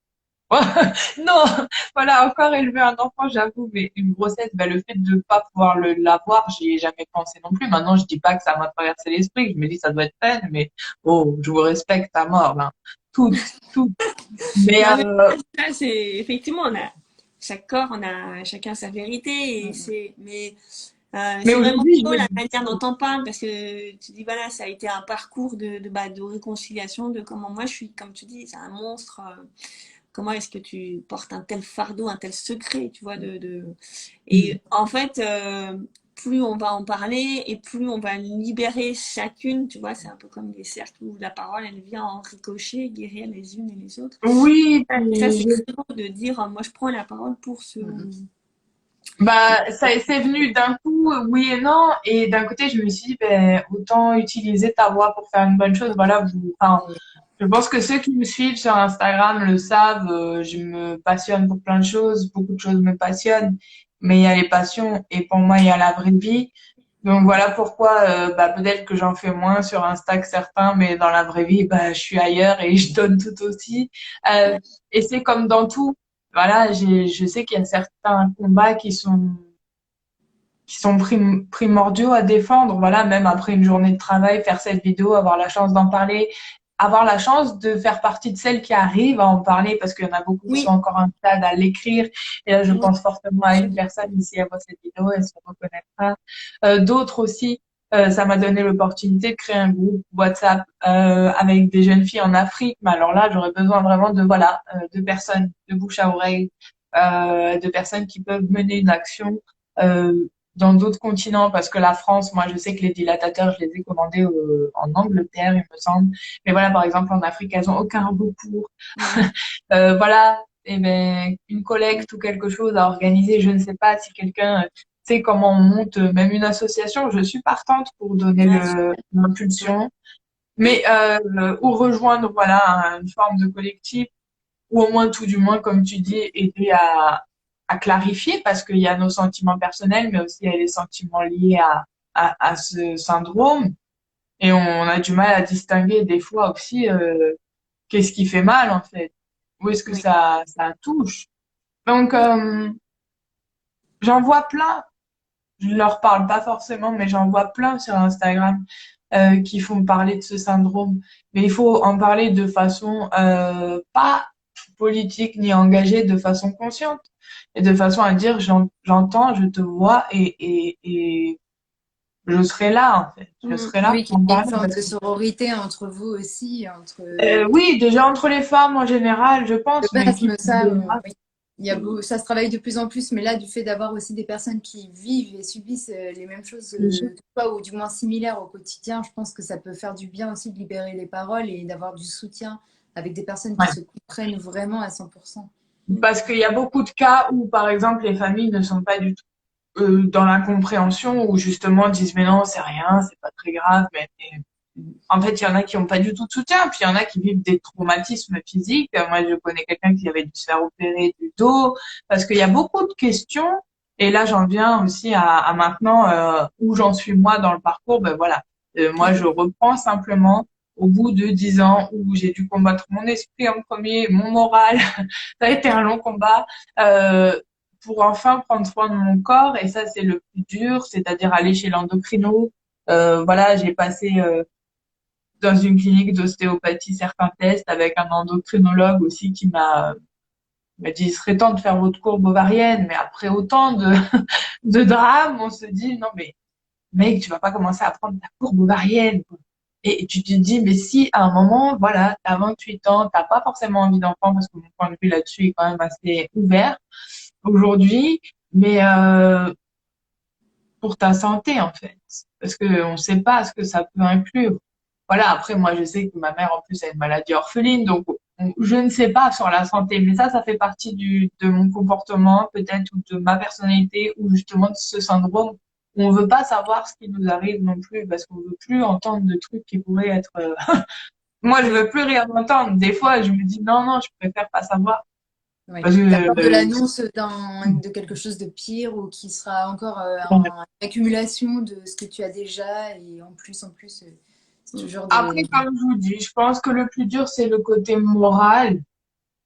Non, voilà, encore élever un enfant, j'avoue, mais une grossesse, ben, le fait de pas pouvoir l'avoir, j'y ai jamais pensé non plus. Maintenant, je dis pas que ça m'a traversé l'esprit, je me dis ça doit être peine, mais oh, je vous respecte à mort, hein. Toutes. Mais Non, mais ça, c'est effectivement, on a chaque corps, on a chacun sa vérité, et mais c'est vraiment aujourd'hui, je beau me la dis, manière dont on parle parce que tu dis voilà, ça a été un parcours de réconciliation, de comment moi je suis, comme tu dis, c'est un monstre. Comment est-ce que tu portes un tel fardeau, un tel secret, tu vois, Et en fait, plus on va en parler et plus on va libérer chacune, tu vois, c'est un peu comme des cercles où la parole, elle vient en ricochet, guérir les unes et les autres. oui, Et ça, puis c'est très beau de dire, moi, je prends la parole pour ce... bah, ça c'est venu d'un coup, oui et non. Et d'un côté, je me suis dit, ben, autant utiliser ta voix pour faire une bonne chose. Voilà, enfin, je pense que ceux qui me suivent sur Instagram le savent. Je me passionne pour plein de choses. Beaucoup de choses me passionnent. Mais il y a les passions et pour moi, il y a la vraie vie. Donc voilà pourquoi, bah, peut-être que j'en fais moins sur Insta que certains, mais dans la vraie vie, bah, je suis ailleurs et je donne tout aussi. Euh, et c'est comme dans tout. Voilà, je sais qu'il y a certains combats qui sont primordiaux à défendre. Voilà, même après une journée de travail, faire cette vidéo, avoir la chance d'en parler, avoir la chance de faire partie de celles qui arrivent à en parler, parce qu'il y en a beaucoup qui sont Oui, encore un stade à l'écrire. Et là, je oui, pense fortement à une personne ici, elle voit cette vidéo, elle se reconnaîtra. D'autres aussi. Ça m'a donné l'opportunité de créer un groupe WhatsApp avec des jeunes filles en Afrique. Mais alors là, j'aurais besoin vraiment de voilà de personnes, de bouche à oreille, de personnes qui peuvent mener une action. Euh, dans d'autres continents, parce que la France, moi, je sais que les dilatateurs, je les ai commandés en Angleterre, il me semble. Mais voilà, par exemple, en Afrique, elles ont aucun recours. ouais. Voilà, et ben, une collecte ou quelque chose à organiser, je ne sais pas si quelqu'un sait comment on monte même une association, je suis partante pour donner Ouais, super. Ouais. l'impulsion. Mais ou rejoindre voilà une forme de collectif ou au moins tout du moins, comme tu dis, aider à clarifier parce qu'il y a nos sentiments personnels, mais aussi il y a les sentiments liés à ce syndrome. Et on a du mal à distinguer des fois aussi qu'est-ce qui fait mal en fait, où est-ce que Oui. ça touche. Donc j'en vois plein, je leur parle pas forcément, mais j'en vois plein sur Instagram qui font parler de ce syndrome. Mais il faut en parler de façon pas politique ni engagée, de façon consciente et de façon à dire j'entends, je te vois et je serai là en fait. Je Mm. serai là Oui, pour qu'il en y ait une parler. forme de sororité entre vous aussi, entre Oui, déjà entre les femmes en général, je de pense, mais base, qui mais plus ça, est là. oui. Ça se travaille de plus en plus, mais là, du fait d'avoir aussi des personnes qui vivent et subissent les mêmes choses que toi, ou du moins similaires au quotidien, je pense que ça peut faire du bien aussi de libérer les paroles et d'avoir du soutien avec des personnes qui Ouais. se comprennent vraiment à 100%. Parce qu'il y a beaucoup de cas où, par exemple, les familles ne sont pas du tout dans l'incompréhension, où justement disent mais non, c'est rien, c'est pas très grave, mais en fait, il y en a qui ont pas du tout de soutien, puis il y en a qui vivent des traumatismes physiques. Moi, je connais quelqu'un qui avait dû se faire opérer du dos, parce qu'il y a beaucoup de questions. Et là, j'en viens aussi à maintenant où j'en suis moi dans le parcours. Ben voilà, moi, je reprends simplement au bout de 10 ans où j'ai dû combattre mon esprit en premier, mon moral, ça a été un long combat, pour enfin prendre soin de mon corps. Et ça, c'est le plus dur, c'est-à-dire aller chez l'endocrino. Voilà, j'ai passé dans une clinique d'ostéopathie certains tests avec un endocrinologue aussi qui m'a dit, il serait temps de faire votre courbe ovarienne. Mais après autant de drames, on se dit, non mais mec, tu vas pas commencer à prendre ta courbe ovarienne, quoi. Et tu te dis, mais si à un moment, voilà, t'as 28 ans, t'as pas forcément envie d'enfant, parce que mon point de vue là-dessus est quand même assez ouvert aujourd'hui, mais pour ta santé en fait, parce que on sait pas ce que ça peut inclure. Voilà, après moi je sais que ma mère en plus a une maladie orpheline, donc je ne sais pas sur la santé, mais ça fait partie de mon comportement peut-être ou de ma personnalité ou justement de ce syndrome où on veut pas savoir ce qui nous arrive non plus parce qu'on veut plus entendre de trucs qui pourraient être moi je veux plus rien entendre. Des fois je me dis non, je préfère pas savoir Oui. parce T'as peur de que l'annonce de quelque chose de pire ou qui sera encore une accumulation de ce que tu as déjà et en plus, c'est toujours après des… comme je vous dis, je pense que le plus dur c'est le côté moral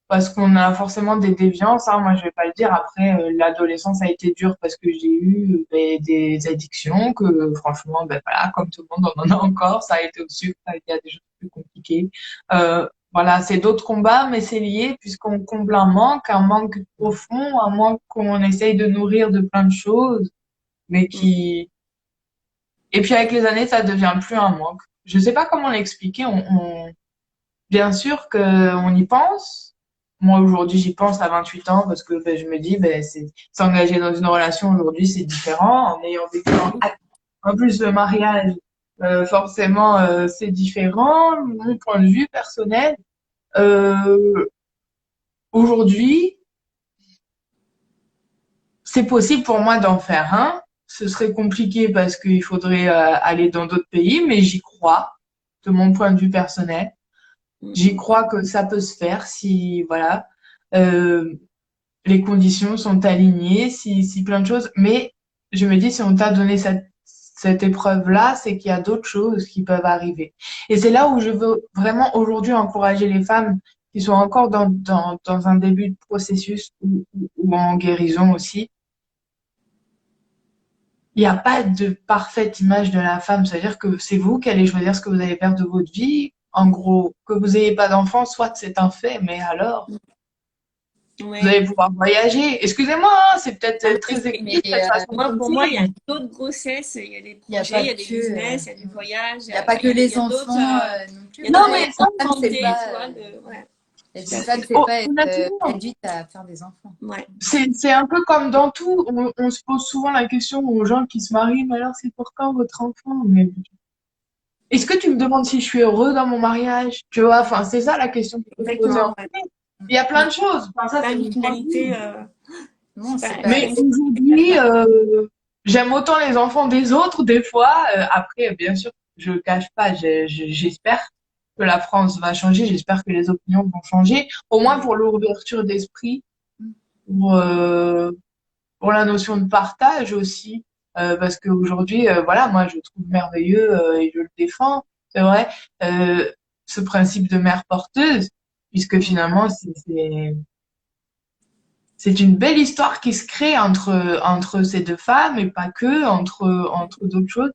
parce qu'on a forcément des déviances, hein. Moi, je vais pas le dire. Après, l'adolescence a été dure parce que j'ai eu des addictions que, franchement, ben voilà, comme tout le monde, on en a encore. Ça a été au sucre, ça a été à des choses plus compliquées. Voilà, c'est d'autres combats, mais c'est lié puisqu'on comble un manque profond, un manque qu'on essaye de nourrir de plein de choses, mais qui… Et puis avec les années, ça devient plus un manque. Je sais pas comment l'expliquer. Bien sûr qu'on y pense. Moi, aujourd'hui, j'y pense à 28 ans parce que ben, je me dis, ben, s'engager dans une relation aujourd'hui, c'est différent. En ayant vécu en plus le mariage, forcément, c'est différent. Mon point de vue personnel, euh, aujourd'hui, c'est possible pour moi d'en faire un. Ce serait compliqué parce qu'il faudrait aller dans d'autres pays, mais j'y crois, de mon point de vue personnel. J'y crois que ça peut se faire si, voilà, euh, les conditions sont alignées, si plein de choses. Mais je me dis, si on t'a donné cette épreuve-là, c'est qu'il y a d'autres choses qui peuvent arriver. Et c'est là où je veux vraiment aujourd'hui encourager les femmes qui sont encore dans un début de processus ou en guérison aussi. Il n'y a pas de parfaite image de la femme. C'est-à-dire que c'est vous qui allez choisir ce que vous allez faire de votre vie. En gros, que vous n'ayez pas d'enfant, soit c'est un fait, mais alors, vous Ouais. allez pouvoir voyager. Excusez-moi, hein, c'est peut-être très Oui, mais égoïste cette façon de Pour moi, il y a dire. d'autres grossesses, il y a des il n'y a projets, pas il y a des que, business, il y a du voyage, il y a pas que il les y a d'autres, enfants non il plus. y a Non, d'autres mais moyens ça, de Femme, c'est santé, pas, tu vois, ouais, être tout à une fait. femme, c'est pas être honnêtement, réduite à faire des enfants. Ouais. c'est un peu comme dans tout. On se pose souvent la question aux gens qui se marient, mais alors c'est pour quand votre enfant? Mais est-ce que tu me demandes si je suis heureux dans mon mariage? Tu vois, enfin, c'est ça la question qu'il faut se poser en Exactement, ouais. fait. Il y a plein de choses. Enfin, ça, Pas c'est une mon point de finalité, vue. Non, c'est c'est pas pas. Mais une aujourd'hui, finalité. j'aime autant les enfants des autres des fois. Après, bien sûr, je le cache pas. J'espère que la France va changer. J'espère que les opinions vont changer. Au moins pour l'ouverture d'esprit, pour, euh, pour la notion de partage aussi. Parce qu'aujourd'hui, voilà, moi, je trouve merveilleux et je le défends. C'est vrai, euh, ce principe de mère porteuse, puisque finalement, c'est une belle histoire qui se crée entre ces deux femmes et pas que, entre d'autres choses.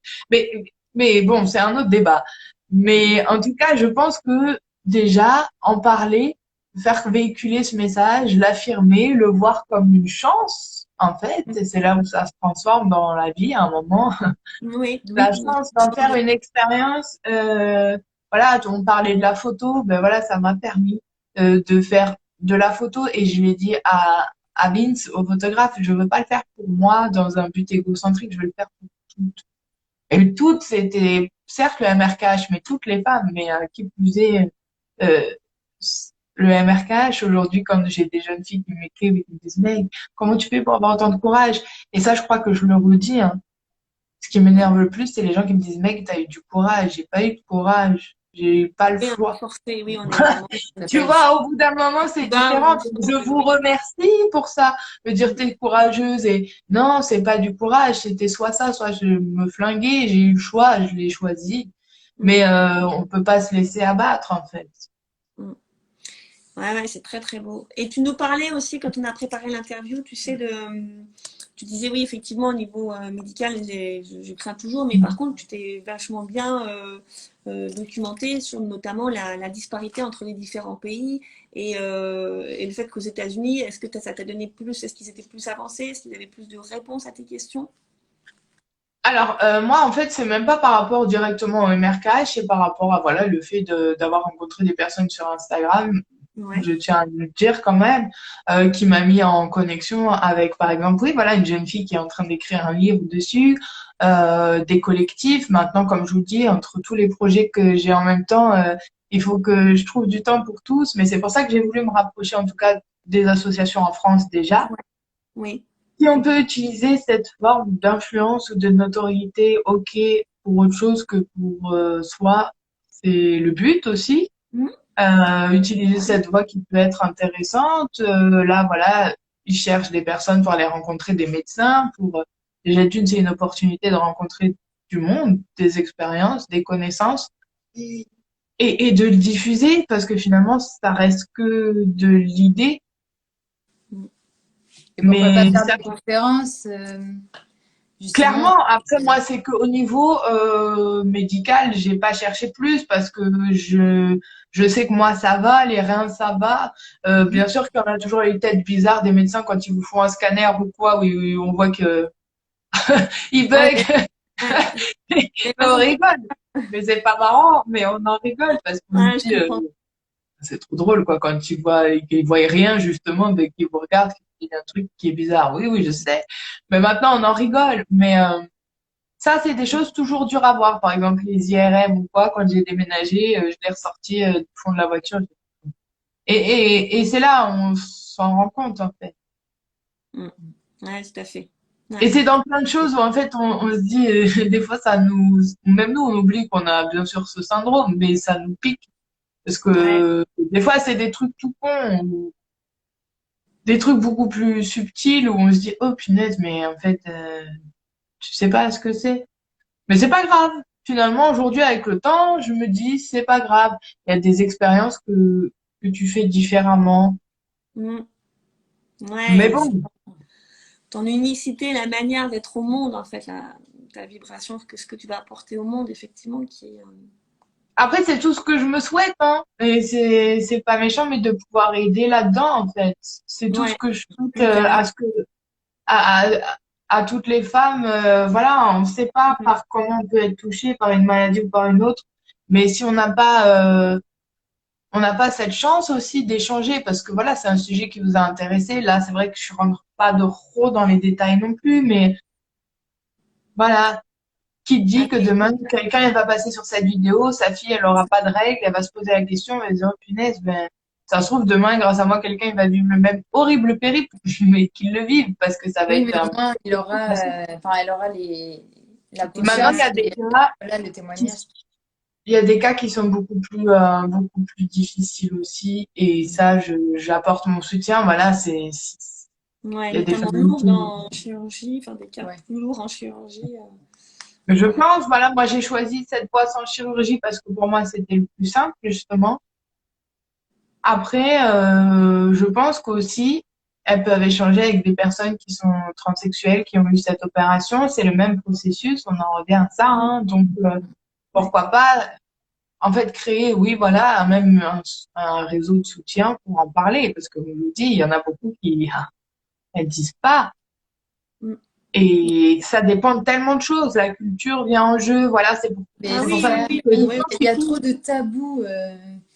Mais bon, c'est un autre débat. Mais en tout cas, je pense que déjà, en parler, faire véhiculer ce message, l'affirmer, le voir comme une chance, en fait, et c'est là où ça se transforme dans la vie à un moment. Oui, La Oui, chance d'en faire une expérience, voilà, on parlait de la photo, ben voilà, ça m'a permis de faire de la photo et je l'ai dit à Vince, au photographe, je veux pas le faire pour moi dans un but égocentrique, je veux le faire pour toutes. Et toutes, c'était certes le MRKH, mais toutes les femmes, mais qui plus est, euh, le MRKH aujourd'hui, quand j'ai des jeunes filles qui m'écrivent et qui me disent, mais comment tu fais pour avoir autant de courage? Et ça, je crois que je le redis, hein. Ce qui m'énerve le plus, c'est les gens qui me disent, mec, t'as eu du courage. J'ai pas eu de courage. J'ai eu pas le oui, on est choix. forcé, oui, on est vraiment. t'as Tu pas eu le vois, choix. au bout d'un moment, c'est Bah, différent. je pense Je que vous oui. remercie pour ça. Me dire t'es courageuse et non, c'est pas du courage. C'était soit ça, soit je me flinguais. J'ai eu le choix. Je l'ai choisi. Mm. Mais on peut pas se laisser abattre, en fait. Mm. Ouais, ouais, c'est très très beau. Et tu nous parlais aussi quand on a préparé l'interview, tu sais, tu disais oui, effectivement, au niveau médical, je crains toujours, mais par contre, tu t'es vachement bien documenté sur notamment la disparité entre les différents pays et le fait qu'aux États-Unis, est-ce que ça t'a donné plus, est-ce qu'ils étaient plus avancés, est-ce qu'ils avaient plus de réponses à tes questions? Alors, moi, en fait, c'est même pas par rapport directement au MRKH, c'est par rapport à, voilà, le fait d'avoir rencontré des personnes sur Instagram, Ouais, je tiens à le dire quand même, qui m'a mis en connexion avec, par exemple, oui, voilà, une jeune fille qui est en train d'écrire un livre dessus, des collectifs. Maintenant, comme je vous dis, entre tous les projets que j'ai en même temps, il faut que je trouve du temps pour tous, mais c'est pour ça que j'ai voulu me rapprocher, en tout cas, des associations en France déjà. ouais, oui. Si on peut utiliser cette forme d'influence ou de notoriété, ok, pour autre chose que pour soi, c'est le but aussi. Mhm. Utiliser cette voie qui peut être intéressante. Là, voilà, ils cherchent des personnes pour aller rencontrer des médecins. Déjà d'une, c'est une opportunité de rencontrer du monde, des expériences, des connaissances et de le diffuser parce que finalement, ça reste que de l'idée. Et pourquoi pas Mais faire ça des conférences, justement. clairement, après moi, c'est qu'au niveau médical, j'ai pas cherché plus parce que je sais que moi ça va, les reins ça va. Bien sûr qu'il y en a toujours les têtes bizarres des médecins quand ils vous font un scanner ou quoi, où on voit que ils Ouais, bug. ouais, Mais les on façons de- rigole. Mais c'est pas marrant, mais on en rigole parce qu'on se ouais, je dit comprends. c'est trop drôle quoi quand qu'ils voient rien justement dès qu'ils vous regardent, qu'il y a un truc qui est bizarre. Oui oui je sais. Mais maintenant on en rigole. Mais ça, c'est des choses toujours dures à voir. Par exemple, les IRM ou quoi, quand j'ai déménagé, je l'ai ressorti du fond de la voiture. Et c'est là où on s'en rend compte, en fait. Mm. Ouais, tout à fait. Et Ouais, c'est dans plein de choses où, en fait, on se dit, des fois, même nous, on oublie qu'on a bien sûr ce syndrome, mais ça nous pique. Parce ouais. que des fois, c'est des trucs tout cons, ou des trucs beaucoup plus subtils où on se dit, oh punaise, mais en fait, tu sais pas ce que c'est. Mais c'est pas grave. Finalement, aujourd'hui, avec le temps, je me dis, c'est pas grave. Il y a des expériences que tu fais différemment. Mm. Mais Ouais, et c'est bon. ton unicité, la manière d'être au monde, en fait, ta vibration, ce que tu vas apporter au monde, effectivement, qui est. Après, c'est tout ce que je me souhaite, hein. Et c'est pas méchant, mais de pouvoir aider là-dedans, en fait. C'est tout ce Ouais, que je souhaite, carrément. à, à, à toutes les femmes. Voilà, on ne sait pas par comment on peut être touché par une maladie ou par une autre. Mais si on n'a pas cette chance aussi d'échanger parce que voilà, c'est un sujet qui vous a intéressé. Là, c'est vrai que je rentre pas de trop dans les détails non plus, mais voilà, qui dit Ouais, que demain, quelqu'un elle va passer sur cette vidéo, sa fille, elle aura pas de règles, elle va se poser la question, elle va se dire, oh, punaise, ben, ça se trouve, demain, grâce à moi, quelqu'un, il va vivre le même horrible périple, mais qu'il le vive parce que ça va Oui, être mais au un moins, il peu aura, facile. enfin, elle aura la Maintenant, il y conscience a des et cas voilà, le qui, témoignage. il y a des cas qui sont beaucoup plus difficiles aussi, et ça, j'apporte mon soutien. Voilà, ouais, il y a des notamment familles lourdes qui, en chirurgie, enfin des cas Ouais. plus lourds en chirurgie. mais je Ouais. pense, voilà, moi j'ai choisi cette voie sans chirurgie parce que pour moi c'était le plus simple, justement. Après, je pense qu'aussi, elles peuvent échanger avec des personnes qui sont transsexuelles, qui ont eu cette opération. C'est le même processus, on en revient à ça, Mm. hein. Donc, Ouais. pourquoi pas, en fait, créer, oui, voilà, même un réseau de soutien pour en parler. Parce que, je vous le dis, il y en a beaucoup qui, elles disent pas. Mm. Et ça dépend de tellement de choses. La culture vient en jeu. Voilà, Mais Ah c'est pour c'est oui, ça que oui, ça, oui, je oui, oui, pense il y qu'il a faut, trop de tabous.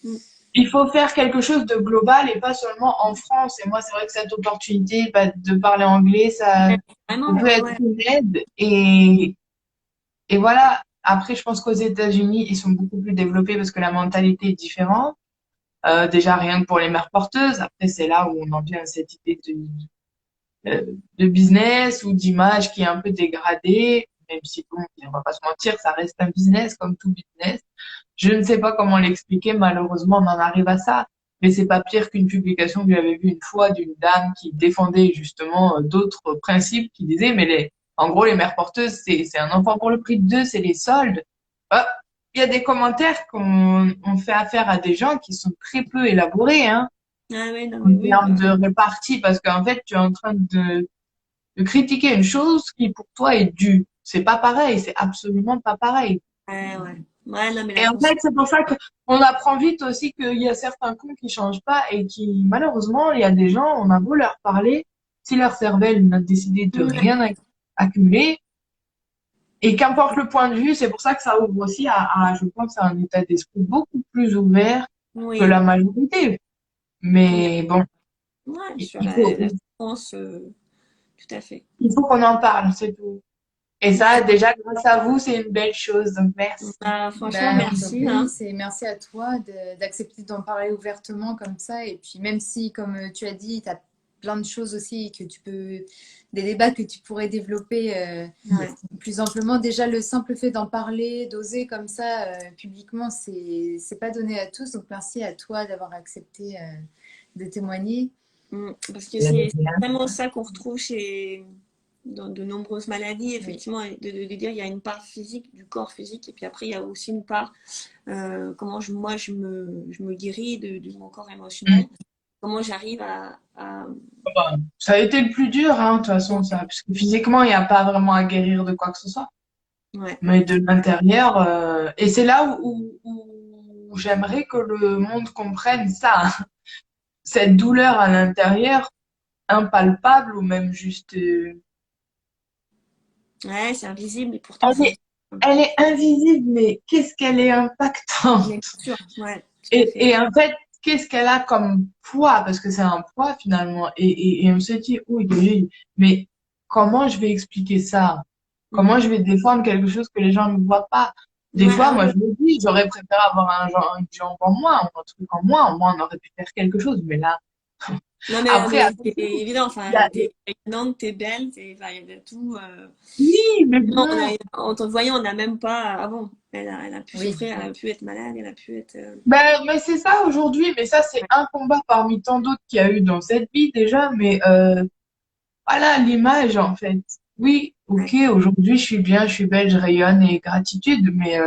oui. il faut faire quelque chose de global et pas seulement en France. Et moi, c'est vrai que cette opportunité bah, de parler anglais, ça Vraiment, peut ouais, être ouais. une aide. Et voilà. Après, je pense qu'aux États-Unis, ils sont beaucoup plus développés parce que la mentalité est différente. Déjà, rien que pour les mères porteuses. Après, c'est là où on en vient à cette idée de business ou d'image qui est un peu dégradée. Même si, bon, on va pas se mentir, ça reste un business comme tout business. Je ne sais pas comment l'expliquer, malheureusement, on en arrive à ça. Mais c'est pas pire qu'une publication que j'avais vue une fois d'une dame qui défendait justement d'autres principes, qui disait, mais en gros, les mères porteuses, c'est un enfant pour le prix de deux, c'est les soldes. Ah, il y a des commentaires qu'on on fait affaire à des gens qui sont très peu élaborés, hein, Ah ouais, non, mais en oui, termes de répartie, parce qu'en fait, tu es en train de critiquer une chose qui pour toi est due. C'est pas pareil, c'est absolument pas pareil. ouais, ouais. Ouais, non, mais Et la en fait, conscience. c'est pour ça qu'on apprend vite aussi qu'il y a certains cons qui changent pas et qui, malheureusement, il y a des gens, on a beau leur parler, si leur cervelle n'a décidé de Ouais, rien accumuler, et qu'importe le point de vue, c'est pour ça que ça ouvre aussi je pense, à un état d'esprit beaucoup plus ouvert que la oui, majorité. oui. Mais bon, Ouais, il sur il faut, la souffrance, tout à fait. il faut qu'on en parle, c'est tout. Et ça, Ouais. déjà, grâce à vous, c'est une belle chose. Donc, merci. Bah, franchement, Ben, donc merci, oui, hein. c'est merci à toi d'accepter d'en parler ouvertement comme ça. Et puis même si, comme tu as dit, tu as plein de choses aussi que tu peux, des débats que tu pourrais développer Ouais. plus amplement. Déjà, le simple fait d'en parler, d'oser comme ça publiquement, c'est pas donné à tous. Donc merci à toi d'avoir accepté de témoigner. Parce que c'est vraiment ça qu'on retrouve dans de nombreuses maladies, Oui, effectivement, et de dire il y a une part physique, du corps physique, et puis après il y a aussi une part, comment moi je me guéris de mon corps émotionnel, comment j'arrive à Ça a été le plus dur, hein, de toute façon, ça, ouais, parce que physiquement, il n'y a pas vraiment à guérir de quoi que ce soit. ouais, Mais de l'intérieur, et c'est là où j'aimerais que le monde comprenne ça, cette douleur à l'intérieur, impalpable ou même juste, ouais, c'est invisible et pourtant elle c'est est, elle est invisible, mais qu'est-ce qu'elle est impactante. bien sûr, ouais, tout à fait. Et en fait, qu'est-ce qu'elle a comme poids? Parce que c'est un poids finalement. Et on se dit, oui, oui, mais comment je vais expliquer ça? Comment Mm. je vais défendre quelque chose que les gens ne voient pas? Des Ouais, fois, ah moi, ouais. je me dis, j'aurais préféré avoir une jambe en moins, ou un truc en moins. Au moins, on aurait pu faire quelque chose. Mais là, Non, après, mais c'est attention, évident, il y a, enfin, t'es rayonnante, t'es belle, enfin, il y a tout. oui, mais Non, bon. en te voyant, on n'a même pas. Ah bon, elle a pu oui, souffrir, elle a pu être malade, elle a pu être. Ben, mais c'est ça aujourd'hui. Mais ça, c'est un combat parmi tant d'autres qu'il y a eu dans cette vie déjà. Mais, voilà l'image en fait. Oui, Ouais. ok, aujourd'hui je suis bien, je suis belle, je rayonne et gratitude, mais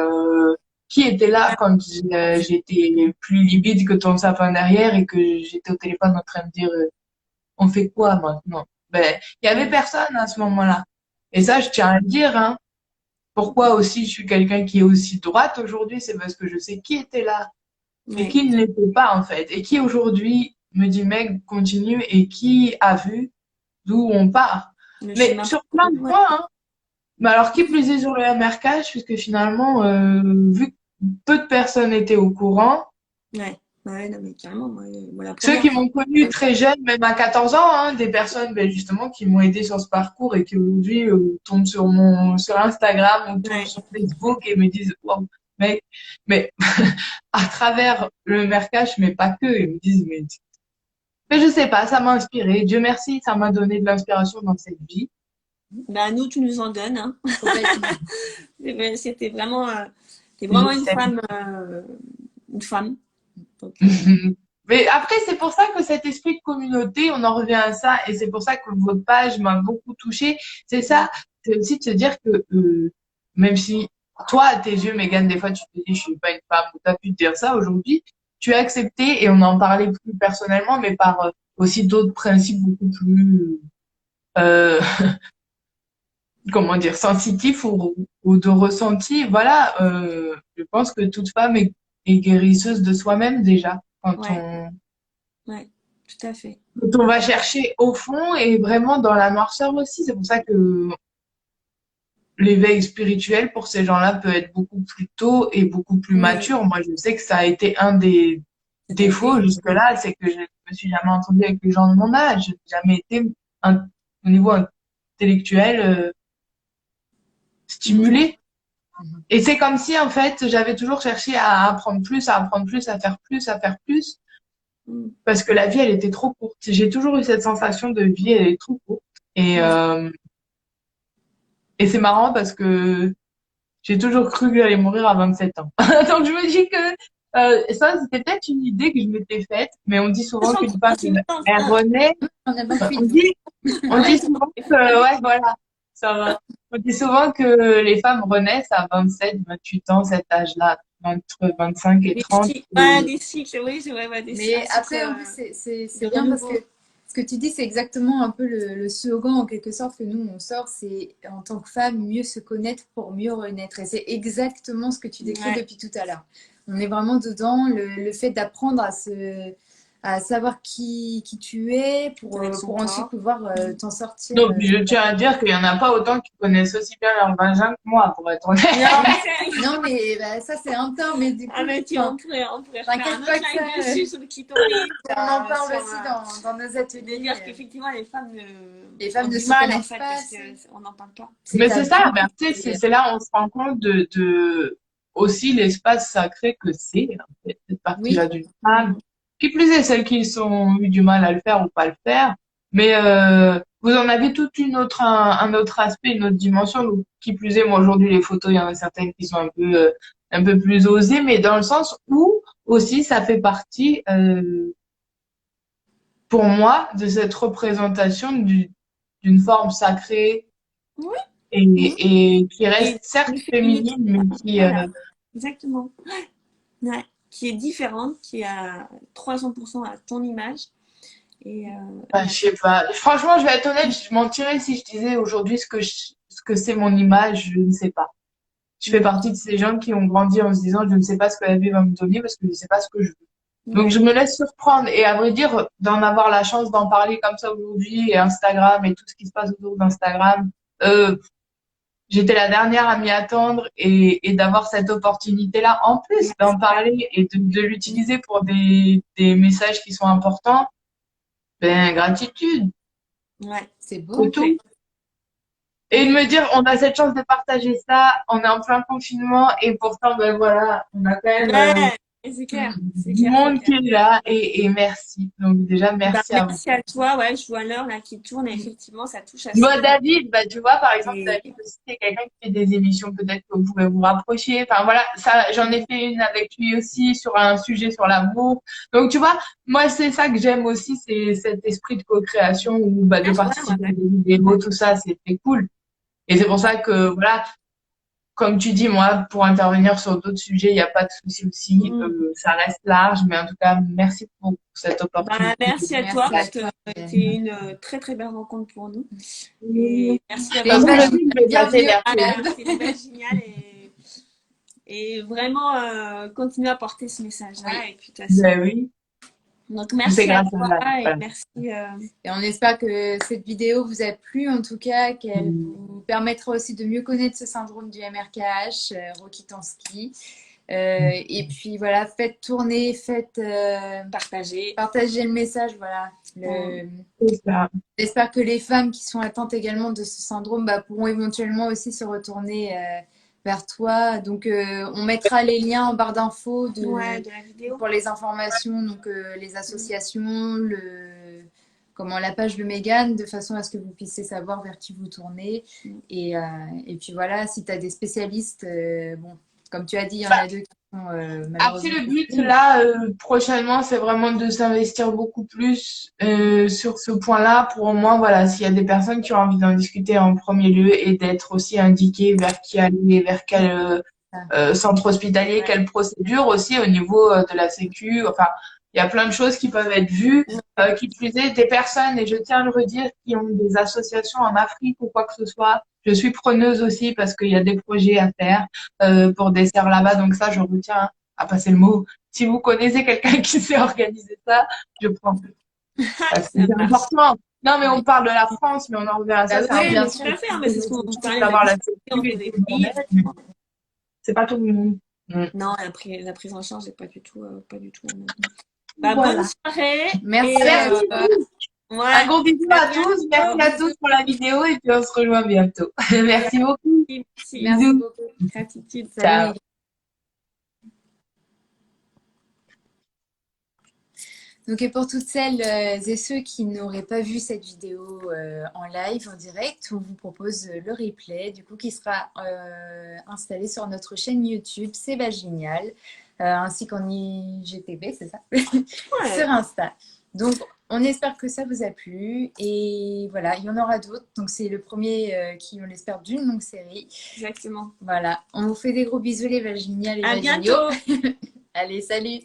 qui était là quand j'étais plus libre que ton sapin derrière et que j'étais au téléphone en train de dire on fait quoi maintenant? Ben, il y avait Mm. personne à ce moment-là. Et ça, je tiens à le dire, hein. Pourquoi aussi je suis quelqu'un qui est aussi droite aujourd'hui, c'est parce que je sais qui était là et Ouais. qui ne l'était pas en fait. Et qui aujourd'hui me dit mec, continue et qui a vu d'où on part. Le Mais schéma. sur plein de Ouais. points, hein. Mais alors, qui plus est sur le MRK, puisque finalement, vu que peu de personnes étaient au courant, Ouais. Ouais, non, mais carrément, moi, la ceux première qui fois. m'ont connu très jeune, même à 14 ans, hein, des personnes ben, justement qui m'ont aidé sur ce parcours et qui aujourd'hui tombent sur Instagram ou tombent Ouais. sur Facebook et me disent wow, mec, mais à travers le MRK, mais pas que, ils me disent mais je sais pas, ça m'a inspiré. Dieu merci, ça m'a donné de l'inspiration dans cette vie. Bah, nous, tu nous en donnes, hein. complètement. C'était vraiment, t'es Je vraiment sais. une femme. Donc, Mais après, c'est pour ça que cet esprit de communauté, on en revient à ça, et c'est pour ça que votre page m'a beaucoup touchée. C'est ça, c'est aussi de se dire que même si toi, à tes yeux, Mégane, des fois, tu te dis, je suis pas une femme, ou t'as pu te dire ça aujourd'hui, tu as accepté, et on en parlait plus personnellement, mais par aussi d'autres principes beaucoup plus, euh, comment dire, sensitifs ou de ressenti. Voilà, je pense que toute femme est guérisseuse de soi-même déjà quand ouais, ouais, tout à fait. on va chercher au fond et vraiment dans la noirceur aussi. C'est pour ça que l'éveil spirituel pour ces gens-là peut être beaucoup plus tôt et beaucoup plus Oui, mature. Moi, je sais que ça a été un des ça a été. défauts jusque-là, c'est que je me suis jamais entendue avec les gens de mon âge. J'ai jamais été au niveau intellectuel Mm. stimulée. Et c'est comme si, en fait, j'avais toujours cherché à apprendre plus, à apprendre plus, à faire plus, à faire plus, Mm. parce que la vie, elle était trop courte. J'ai toujours eu cette sensation de vie, elle est trop courte. Et, Ouais. euh, et c'est marrant parce que j'ai toujours cru que j'allais mourir à 27 ans. Donc je me dis que ça, c'était peut-être une idée que je m'étais faite, mais on dit souvent qu'une femme, elle renaît. On a 28, On nous. dit, on dit souvent que, ouais, voilà. Ça va. On dit souvent que les femmes renaissent à 27, 28 ans, cet âge-là, entre 25 et 30. Des cycles, oui, c'est vrai, des Mais cycles, après, en plus, c'est de bien parce renouveau. que ce que tu dis, c'est exactement un peu le slogan en quelque sorte que nous, on sort, c'est en tant que femme, mieux se connaître pour mieux renaître. Et c'est exactement ce que tu décris Ouais, depuis tout à l'heure. On est vraiment dedans, le fait d'apprendre à savoir qui tu es connaître son pour ensuite corps. pouvoir t'en sortir. Donc, je tiens à dire qu'il n'y en a pas autant qui connaissent aussi bien leur vagin que moi, pour être honnête. Non, Non, mais bah, ça, c'est un temps, mais du coup, ah, mais enfin, on pourrait faire un t'inquiète pas autre que live ça. dessus sur le clitoris, On en parle sur aussi dans nos de ateliers. dire qu'effectivement les femmes Les femmes ont ne du se mal en connaissent fait pas parce assez. qu'on n'en parle pas. C'est Mais c'est ça, tabou. mais tu sais, c'est là où on se rend compte de aussi l'espace sacré que c'est, en fait, cette partie-là Oui, d'une femme. Qui plus est, celles qui ont eu du mal à le faire ou pas le faire. Mais vous en avez toute une autre, un autre aspect, une autre dimension. Donc, qui plus est, moi aujourd'hui, les photos, il y en a certaines qui sont un peu plus osées, mais dans le sens où aussi ça fait partie, pour moi, de cette représentation d'une forme sacrée Oui, oui. et qui Et reste certes une féminité, féminine, mais qui, voilà, exactement. Ouais. Qui est différente, qui est à 300% à ton image. bah, Et je sais pas. Franchement, je vais être honnête, je mentirais si je disais aujourd'hui ce que c'est mon image, je ne sais pas. Je fais partie de ces gens qui ont grandi en se disant, je ne sais pas ce que la vie va me donner parce que je ne sais pas ce que je veux. Donc, je ouais. me laisse surprendre. Et à vrai dire, d'en avoir la chance d'en parler comme ça aujourd'hui et Instagram et tout ce qui se passe autour d'Instagram, euh, j'étais la dernière à m'y attendre et d'avoir cette opportunité-là, en plus d'en parler et de l'utiliser pour des messages qui sont importants, ben, gratitude, Ouais. c'est c'est beau. tout. Et de me dire, on a cette chance de partager ça, on est en plein confinement et pourtant, ben voilà, on a quand même Ouais, et c'est clair, c'est du clair, c'est monde clair. qui est là et merci. Donc déjà, Bah, merci à vous. merci à toi, ouais, je vois l'heure là qui tourne et effectivement ça touche à ça. Moi, David, bah, tu vois, par exemple, Et David aussi, c'est quelqu'un qui fait des émissions, peut-être que vous pouvez vous rapprocher. Enfin, voilà, ça, j'en ai fait une avec lui aussi sur un sujet sur l'amour. Donc, tu vois, moi, c'est ça que j'aime aussi, c'est cet esprit de co-création ou, bah, de ouais, participer à des vidéos, tout ça, c'est très cool. Et c'est pour ça que, voilà, comme tu dis, moi, pour intervenir sur d'autres sujets, il n'y a pas de souci aussi. ouais. Ça reste large, mais en tout cas, merci pour cette Bah, opportunité. merci à toi Merci à parce que toi. c'était une très très belle rencontre pour nous. De Et merci T'es toute d'avoir une façon, je vache. dis que je vais passer Bienvenue au vers ah, toi. club. c'est une belle géniale et vraiment continuer à porter ce Oui. message-là. Et puis, de toute façon, Ben oui, donc c'est merci à grâce à toi là. et Voilà. merci. Et on espère que cette vidéo vous a plu, en tout cas, qu'elle vous permettra aussi de mieux connaître ce syndrome du MRKH, Rokitansky. Et puis voilà, faites tourner, faites Partager. partager le message. Voilà. C'est ça. J'espère que les femmes qui sont atteintes également de ce syndrome bah, pourront éventuellement aussi se retourner vers toi. Donc, on mettra les liens en barre d'infos Ouais, de la vidéo. pour les informations, donc les associations, comment la page de Mégane, de façon à ce que vous puissiez savoir vers qui vous tournez. Et puis voilà, si tu as des spécialistes, bon, comme tu as dit, il y en a deux qui sont Après, malheureusement le but, disponibles. là, prochainement, c'est vraiment de s'investir beaucoup plus sur ce point-là. Pour au moins, voilà, s'il y a des personnes qui ont envie d'en discuter en premier lieu et d'être aussi indiquées vers qui aller, vers quel centre hospitalier, Ouais. quelle procédure aussi au niveau de la Sécu. Enfin, il y a plein de choses qui peuvent être vues. Qui plus est, des personnes, et je tiens à le redire, qui ont des associations en Afrique ou quoi que ce soit. Je suis preneuse aussi parce qu'il y a des projets à faire pour des serres là-bas. Donc ça, je retiens à passer le mot. Si vous connaissez quelqu'un qui sait organiser ça, je prends. Parce que Ça c'est marche. important. Non, mais Oui. on parle de la France, mais on en revient à ça. Bah C'est oui, Oui, bien mais important tout sûr. à fait, hein, mais c'est ce qu'on parlait de la d'avoir la diversité sécu entre et les tout le pays, bordel. effectivement. C'est pas tout le monde. Mm. Non, la prise en charge n'est pas du tout la même. Bah, bonne Voilà. soirée Merci et à Merci. toi. Un ouais, gros bisou à à tous. Merci bientôt. à Bisous. tous pour la vidéo et puis on se rejoint bientôt. Merci beaucoup. Merci. Merci Bisous. beaucoup. Gratitude. Ciao. Salut. Donc, et pour toutes celles et ceux qui n'auraient pas vu cette vidéo en live, en direct, on vous propose le replay, du coup, qui sera installé sur notre chaîne YouTube, C'est Vaginal, ainsi qu'en IGTV, c'est ça, Ouais. sur Insta. Donc, On espère que ça vous a plu. Et voilà, il y en aura d'autres. Donc, c'est le premier qui, on l'espère, d'une longue série. Exactement. Voilà. On vous fait des gros bisous, les Vaginiales et À Vagignaux. bientôt. Allez, salut!